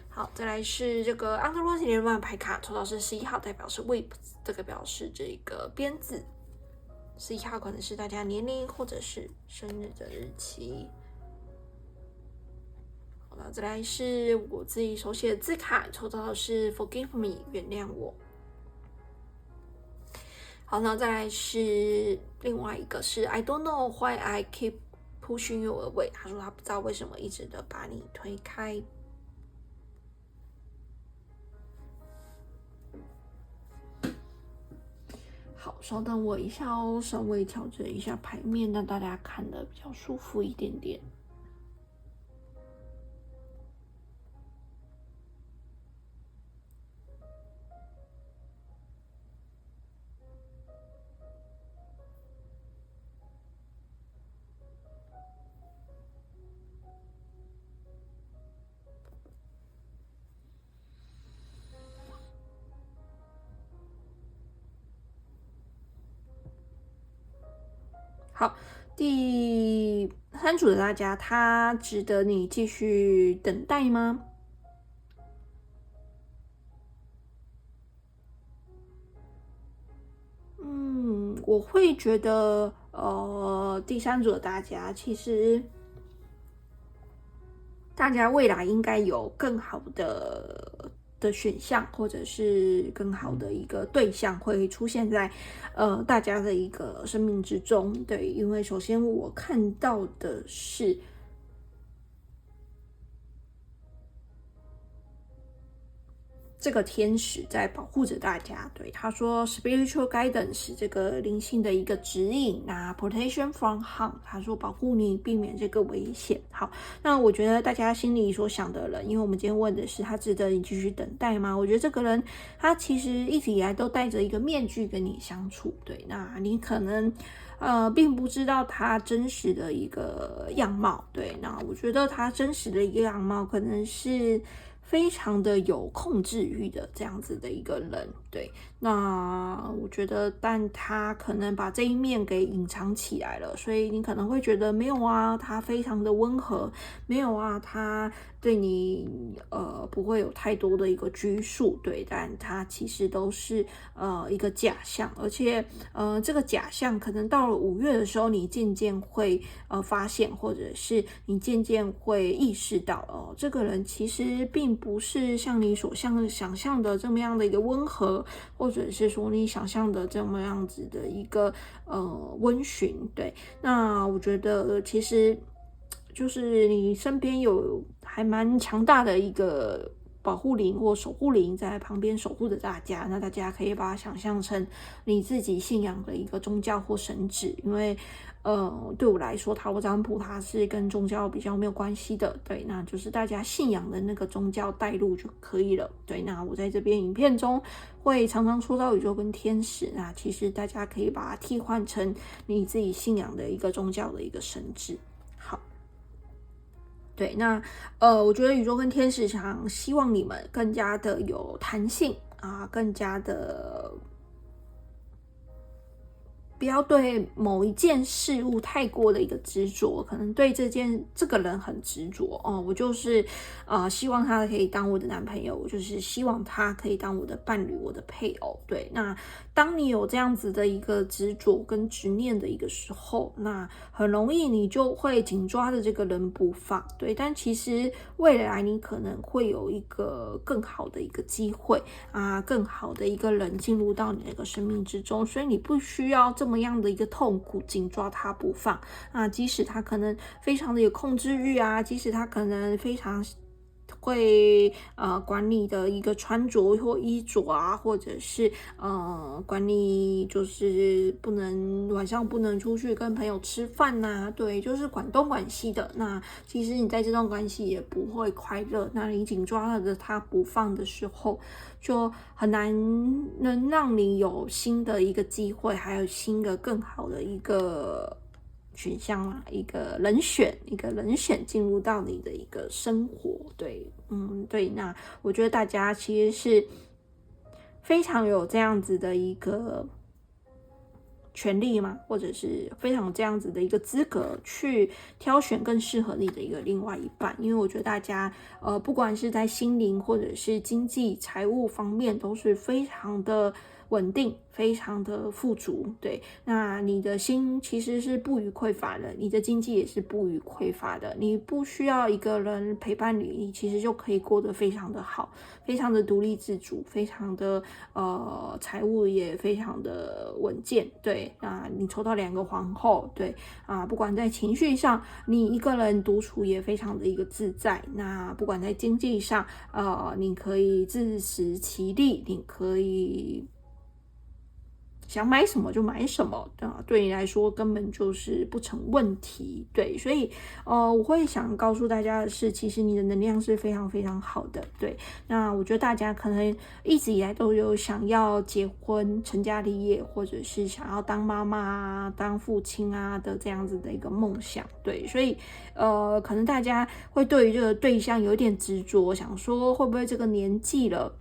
好，再来是这个 Underworld 联盟牌卡，抽到是11号，代表是 Whip， 这个表示这个鞭子。11号可能是大家年龄或者是生日的日期。好了，再来是我自己手写的字卡，抽到的是 Forgive me， 原谅我。好，那再来是另外一个是 I don't know why I keep pushing you away， 他说他不知道为什么一直的把你推开。好，稍等我一下哦，稍微调整一下牌面，让大家看得比较舒服一点点。好，第3组的大家，他值得你继续等待吗？我会觉得，第3组的大家，其实大家未来应该有更好的选项，或者是更好的一个对象会出现在大家的一个生命之中。对，因为首先我看到的是这个天使在保护着大家。对，他说 spiritual guidance 这个灵性的一个指引，那 protection from harm， 他说保护你避免这个危险。好，那我觉得大家心里所想的人，因为我们今天问的是他值得你继续等待吗？我觉得这个人他其实一直以来都戴着一个面具跟你相处。对，那你可能并不知道他真实的一个样貌。对，那我觉得他真实的一个样貌可能是非常的有控制欲的这样子的一个人。对，那我觉得但他可能把这一面给隐藏起来了，所以你可能会觉得没有啊，他非常的温和，没有啊，他对你不会有太多的一个拘束。对，但他其实都是一个假象，而且这个假象可能到了5月的时候，你渐渐会发现，或者是你渐渐会意识到这个人其实并不是像你所想象的这么样的一个温和，或者是说你想象的这么样子的一个温驯。对，那我觉得其实就是你身边有还蛮强大的一个保护灵或守护灵在旁边守护着大家，那大家可以把它想象成你自己信仰的一个宗教或神旨。因为对我来说塔罗占卜它是跟宗教比较没有关系的。对，那就是大家信仰的那个宗教带入就可以了。对，那我在这边影片中会常常说到宇宙跟天使，那其实大家可以把它替换成你自己信仰的一个宗教的一个神旨。好，对，那我觉得宇宙跟天使希望你们更加的有弹性啊，更加的不要对某一件事物太过的一个执着，可能对这个人很执着哦。我就是希望他可以当我的男朋友，我就是希望他可以当我的伴侣，我的配偶。对，那当你有这样子的一个执着跟执念的一个时候，那很容易你就会紧抓着这个人不放。对，但其实未来你可能会有一个更好的一个机会啊，更好的一个人进入到你那个生命之中，所以你不需要这么样的一个痛苦紧抓他不放啊。即使他可能非常的有控制欲啊，即使他可能非常会管你的一个穿着或衣着啊，或者是管你就是晚上不能出去跟朋友吃饭呐。对，就是管东管西的。那其实你在这段关系也不会快乐，那你紧抓着他不放的时候，就很难能让你有新的一个机会，还有新的更好的一个选项啦，一个人选进入到你的一个生活。对，对，那我觉得大家其实是非常有这样子的一个权利嘛，或者是非常有这样子的一个资格去挑选更适合你的一个另外一半。因为我觉得大家不管是在心灵或者是经济财务方面都是非常的稳定，非常的富足。对，那你的心其实是不予匮乏的，你的经济也是不予匮乏的，你不需要一个人陪伴你，你其实就可以过得非常的好，非常的独立自主，非常的财务也非常的稳健。对，那你抽到2个皇后，对不管在情绪上，你一个人独处也非常的一个自在。那不管在经济上，你可以自食其力，你可以想买什么就买什么，对你来说根本就是不成问题。对，所以我会想告诉大家的是，其实你的能量是非常非常好的。对，那我觉得大家可能一直以来都有想要结婚、成家立业，或者是想要当妈妈啊、当父亲啊的这样子的一个梦想。对，所以可能大家会对于这个对象有一点执着，想说会不会这个年纪了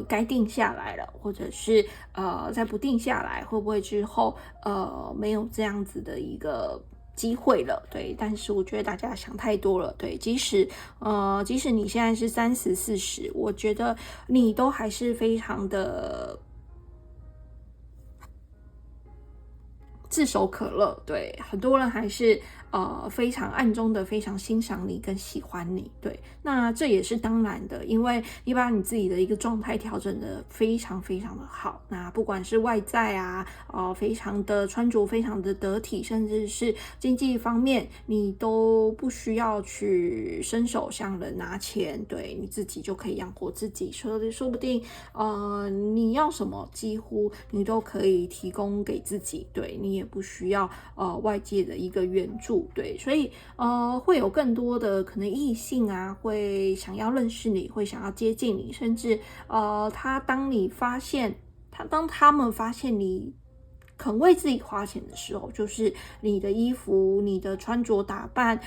该定下来了，或者是再不定下来，会不会之后没有这样子的一个机会了？对，但是我觉得大家想太多了。对，即使你现在是30、40，我觉得你都还是非常的炙手可热。对，很多人还是非常暗中的非常欣赏你跟喜欢你。对，那这也是当然的，因为你把你自己的一个状态调整的非常非常的好。那不管是外在啊非常的穿着非常的得体，甚至是经济方面，你都不需要去伸手向人拿钱，对，你自己就可以养活自己。说不定你要什么几乎你都可以提供给自己。对，你也不需要外界的一个援助。对，所以会有更多的可能异性啊会想要认识你，会想要接近你，甚至当他们发现你肯为自己花钱的时候，就是你的衣服、你的穿着打扮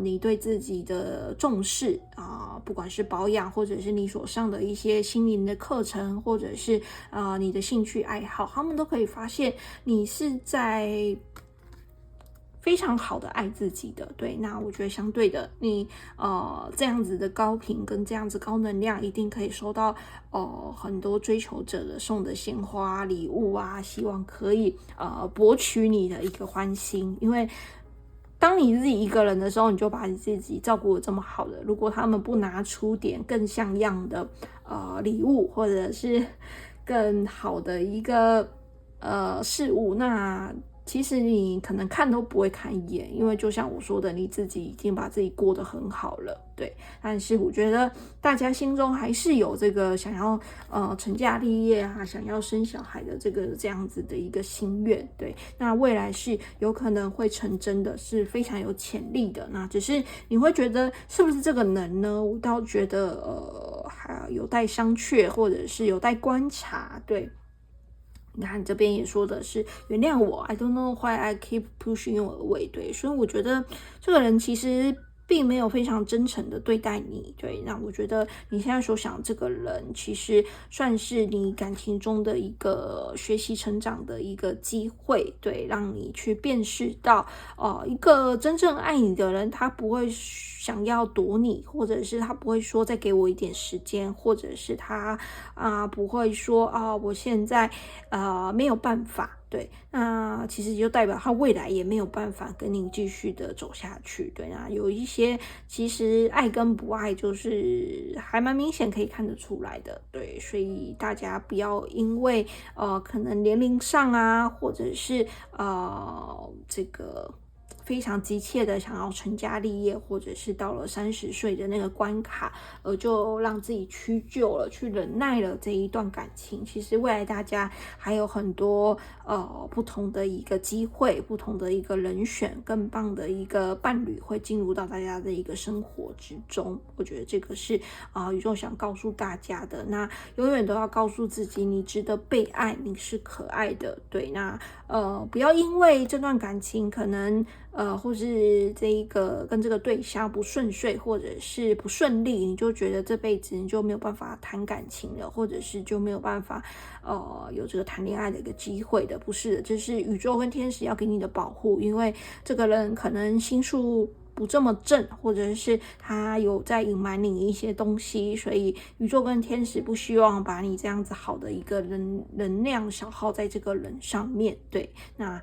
你对自己的重视不管是保养，或者是你所上的一些心灵的课程，或者是你的兴趣爱好，他们都可以发现你是在非常好的爱自己的。对，那我觉得相对的，你这样子的高频跟这样子高能量，一定可以收到很多追求者的送的鲜花礼物啊，希望可以博取你的一个欢心。因为当你自己一个人的时候，你就把你自己照顾得这么好的，如果他们不拿出点更像样的礼物，或者是更好的一个事物，那其实你可能看都不会看一眼。因为就像我说的，你自己已经把自己过得很好了。对，但是我觉得大家心中还是有这个想要成家立业啊，想要生小孩的这样子的一个心愿。对，那未来是有可能会成真的，是非常有潜力的。那只是你会觉得是不是这个能呢？我倒觉得还有待商榷，或者是有待观察。对，你看这边也说的是原谅我 I don't know why I keep pushing you away。 对，所以我觉得这个人其实并没有非常真诚的对待你。对，那我觉得你现在所想这个人其实算是你感情中的一个学习成长的一个机会。对，让你去辨识到一个真正爱你的人，他不会想要躲你，或者是他不会说再给我一点时间，或者是他不会说我现在没有办法。对，那其实就代表他未来也没有办法跟你继续的走下去。对，那有一些其实爱跟不爱就是还蛮明显可以看得出来的。对，所以大家不要因为可能年龄上啊，或者是这个非常急切的想要成家立业，或者是到了30岁的那个关卡，就让自己屈就了，去忍耐了这一段感情。其实未来大家还有很多不同的一个机会，不同的一个人选，更棒的一个伴侣会进入到大家的一个生活之中。我觉得这个是宇宙想告诉大家的。那永远都要告诉自己，你值得被爱，你是可爱的。对，那不要因为这段感情可能或是这一个跟这个对象不顺遂，或者是不顺利，你就觉得这辈子你就没有办法谈感情了，或者是就没有办法有这个谈恋爱的一个机会的，不是的，这是宇宙跟天使要给你的保护，因为这个人可能心术不这么正，或者是他有在隐瞒你一些东西，所以宇宙跟天使不希望把你这样子好的一个能量消耗在这个人上面。对，那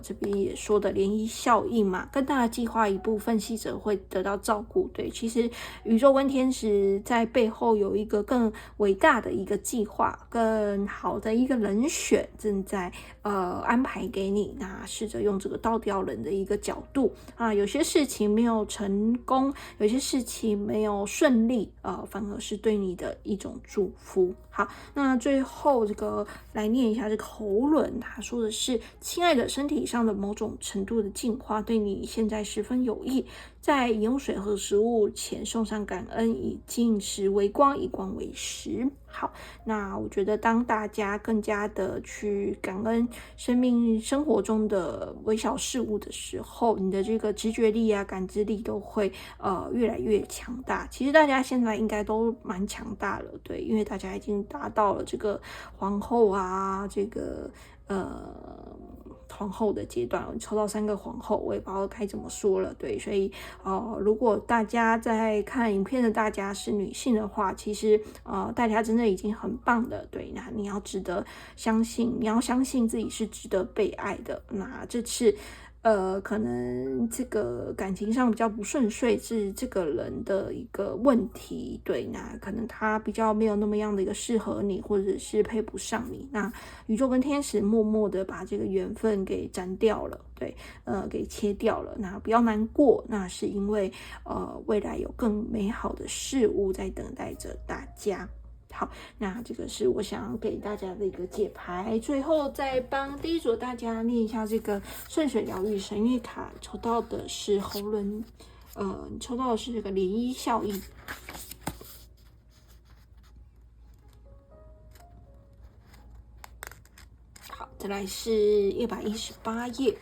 这边也说的涟漪效应嘛，更大的计划一部分细则会得到照顾。对，其实宇宙跟天使在背后有一个更伟大的一个计划，更好的一个人选正在安排给你。那试着用这个倒吊人的一个角度啊，有些事情没有成功，有些事情没有顺利，反而是对你的一种祝福。好，那最后这个来念一下这个喉轮，他说的是：亲爱的，身体上的某种程度的净化对你现在十分有益。在饮用水和食物前送上感恩，以净食为光，以光为食。好，那我觉得当大家更加的去感恩生活中的微小事物的时候，你的这个直觉力啊、感知力都会越来越强大。其实大家现在应该都蛮强大了，对，因为大家已经达到了这个皇后啊，这个皇后的阶段，抽到3个皇后，我也不知道该怎么说了。对，所以如果大家在看影片的大家是女性的话，其实大家真的已经很棒的。对，那你要相信自己是值得被爱的。那这次可能这个感情上比较不顺遂是这个人的一个问题，对，那可能他比较没有那么样的一个适合你，或者是配不上你，那宇宙跟天使默默的把这个缘分给斩掉了，对，给切掉了，那不要难过，那是因为未来有更美好的事物在等待着大家。好，那这个是我想要给大家的一个解牌。最后再帮第一组大家念一下这个顺水疗愈神谕卡，抽到的是喉轮，抽到的是这个涟漪效应。好，再来是118页。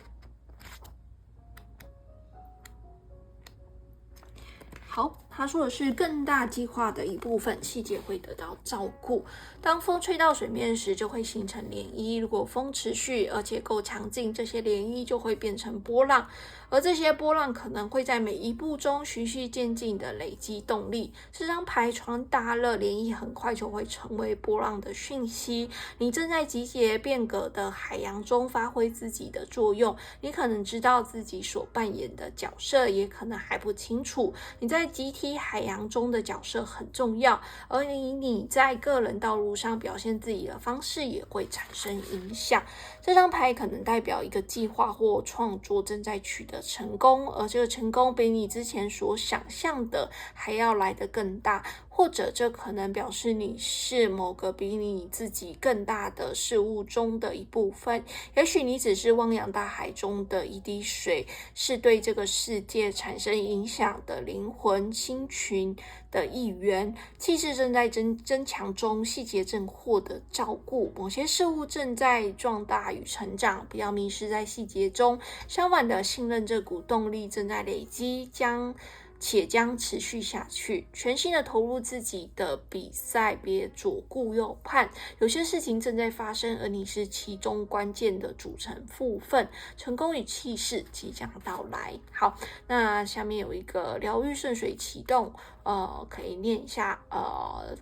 好，他说的是更大计划的一部分细节会得到照顾。当风吹到水面时，就会形成涟漪。如果风持续而且够强劲，这些涟漪就会变成波浪。而这些波浪可能会在每一步中循序渐进的累积动力。这张牌传达了涟漪很快就会成为波浪的讯息。你正在集结变革的海洋中发挥自己的作用。你可能知道自己所扮演的角色，也可能还不清楚。你在集体海洋中的角色很重要，而你在个人道路上表现自己的方式也会产生影响。这张牌可能代表一个计划或创作正在取得成功，而这个成功比你之前所想象的还要来得更大，或者这可能表示你是某个比你自己更大的事物中的一部分。也许你只是汪洋大海中的一滴水，是对这个世界产生影响的灵魂星群的一员。气势正在增强中，细节正获得照顾，某些事物正在壮大与成长，不要迷失在细节中。相反的，信任这股动力正在累积，且将持续下去。全心的投入自己的比赛，别左顾右盼。有些事情正在发生，而你是其中关键的组成部分。成功与气势即将到来。好，那下面有一个疗愈顺水启动，可以念一下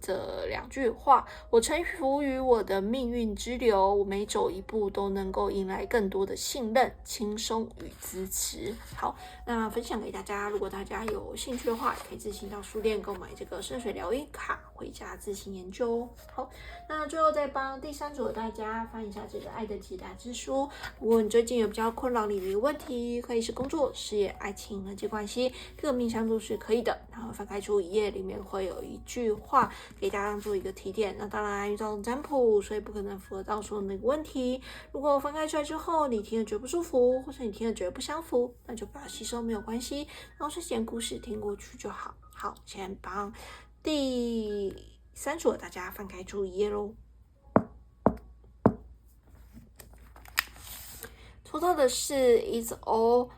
这2句话。我臣服于我的命运之流，我每走一步都能够迎来更多的信任、轻松与支持。好，那分享给大家，如果大家有兴趣的话，也可以自行到书店购买这个顺水疗愈卡，回家自行研究哦。好，那最后再帮第3组的大家翻一下这个爱的解答之书。如果你最近有比较困扰你的问题，可以是工作、事业、爱情、人际关系，各个面向都是可以的。然后翻开出1页，里面会有一句话给大家做一个提点。那当然，遇到占卜，所以不可能符合到所有的问题。如果翻开出来之后，你听了觉得不舒服，或者你听了觉得不相符，那就不要吸收，没有关系。然后睡前故事听过去就好。好，先帮第3组的大家翻开出1页咯。抽到的是 It's all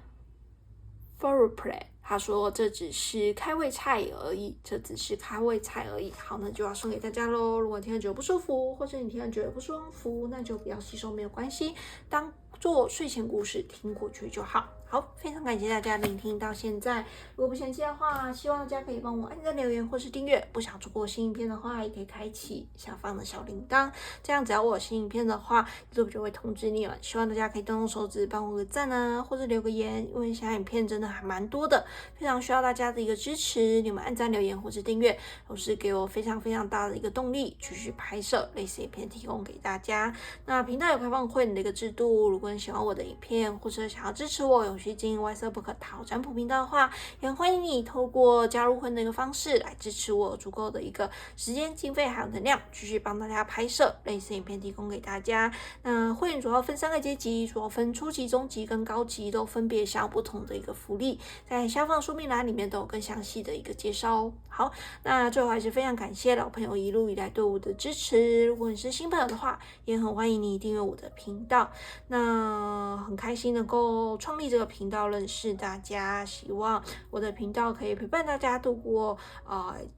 foreplay。他说这只是开胃菜而已，这只是开胃菜而已。好，那就要送给大家咯。如果听了觉得不舒服，或者你听了觉得不舒服，那就不要吸收，没有关系，当做睡前故事听过去就好。好，非常感谢大家聆听到现在。如果不嫌弃的话，希望大家可以帮我按赞、留言或是订阅。不想错过新影片的话，也可以开启下方的小铃铛，这样只要我有新影片的话，YouTube就会通知你了。希望大家可以动动手指帮我个赞啊，或者留个言，因为现在影片真的还蛮多的，非常需要大家的一个支持。你们按赞、留言或是订阅，都是给我非常非常大的一个动力，继续拍摄类似影片提供给大家。那频道有开放会员的一个制度，如果你喜欢我的影片，或者想要支持我永续经营 YSbook 塔罗占卜频道的话，也欢迎你透过加入会员的一个方式来支持我，足够的一个时间、经费还有能量，继续帮大家拍摄类似影片提供给大家。那会员主要分3个阶级，主要分初级、中级跟高级，都分别享有不同的一个福利，在下方说明栏里面都有更详细的一个介绍哦。好，那最后还是非常感谢老朋友一路以来对我的支持。如果你是新朋友的话，也很欢迎你订阅我的频道。那很开心能够创立这个频道，认识大家，希望我的频道可以陪伴大家度过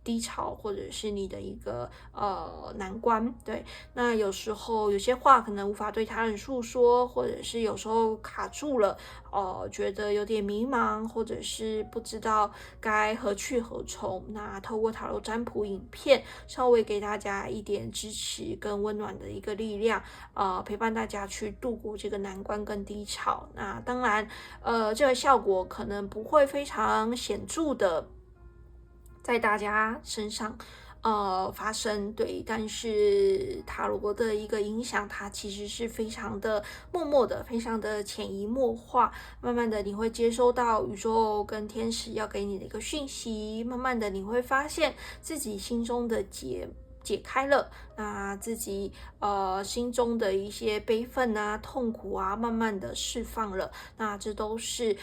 低潮，或者是你的一个难关。对，那有时候有些话可能无法对他人诉说，或者是有时候卡住了，觉得有点迷茫，或者是不知道该何去何从。那透过塔罗占卜影片，稍微给大家一点支持跟温暖的一个力量，陪伴大家去度过这个难关跟低潮。那当然，这个效果可能不会非常显著的在大家身上发生，对，但是塔罗的一个影响，它其实是非常的默默的，非常的潜移默化，慢慢的你会接收到宇宙跟天使要给你的一个讯息，慢慢的你会发现自己心中的解开了，那自己心中的一些悲愤啊、痛苦啊，慢慢的释放了。那这都是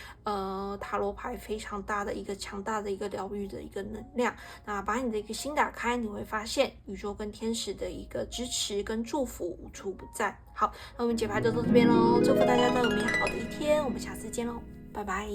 塔罗牌非常大的一个强大的一个疗愈的一个能量。那把你的一个心打开，你会发现宇宙跟天使的一个支持跟祝福无处不在。好，那我们解牌就到这边咯，祝福大家都有美好的一天，我们下次见咯，拜拜。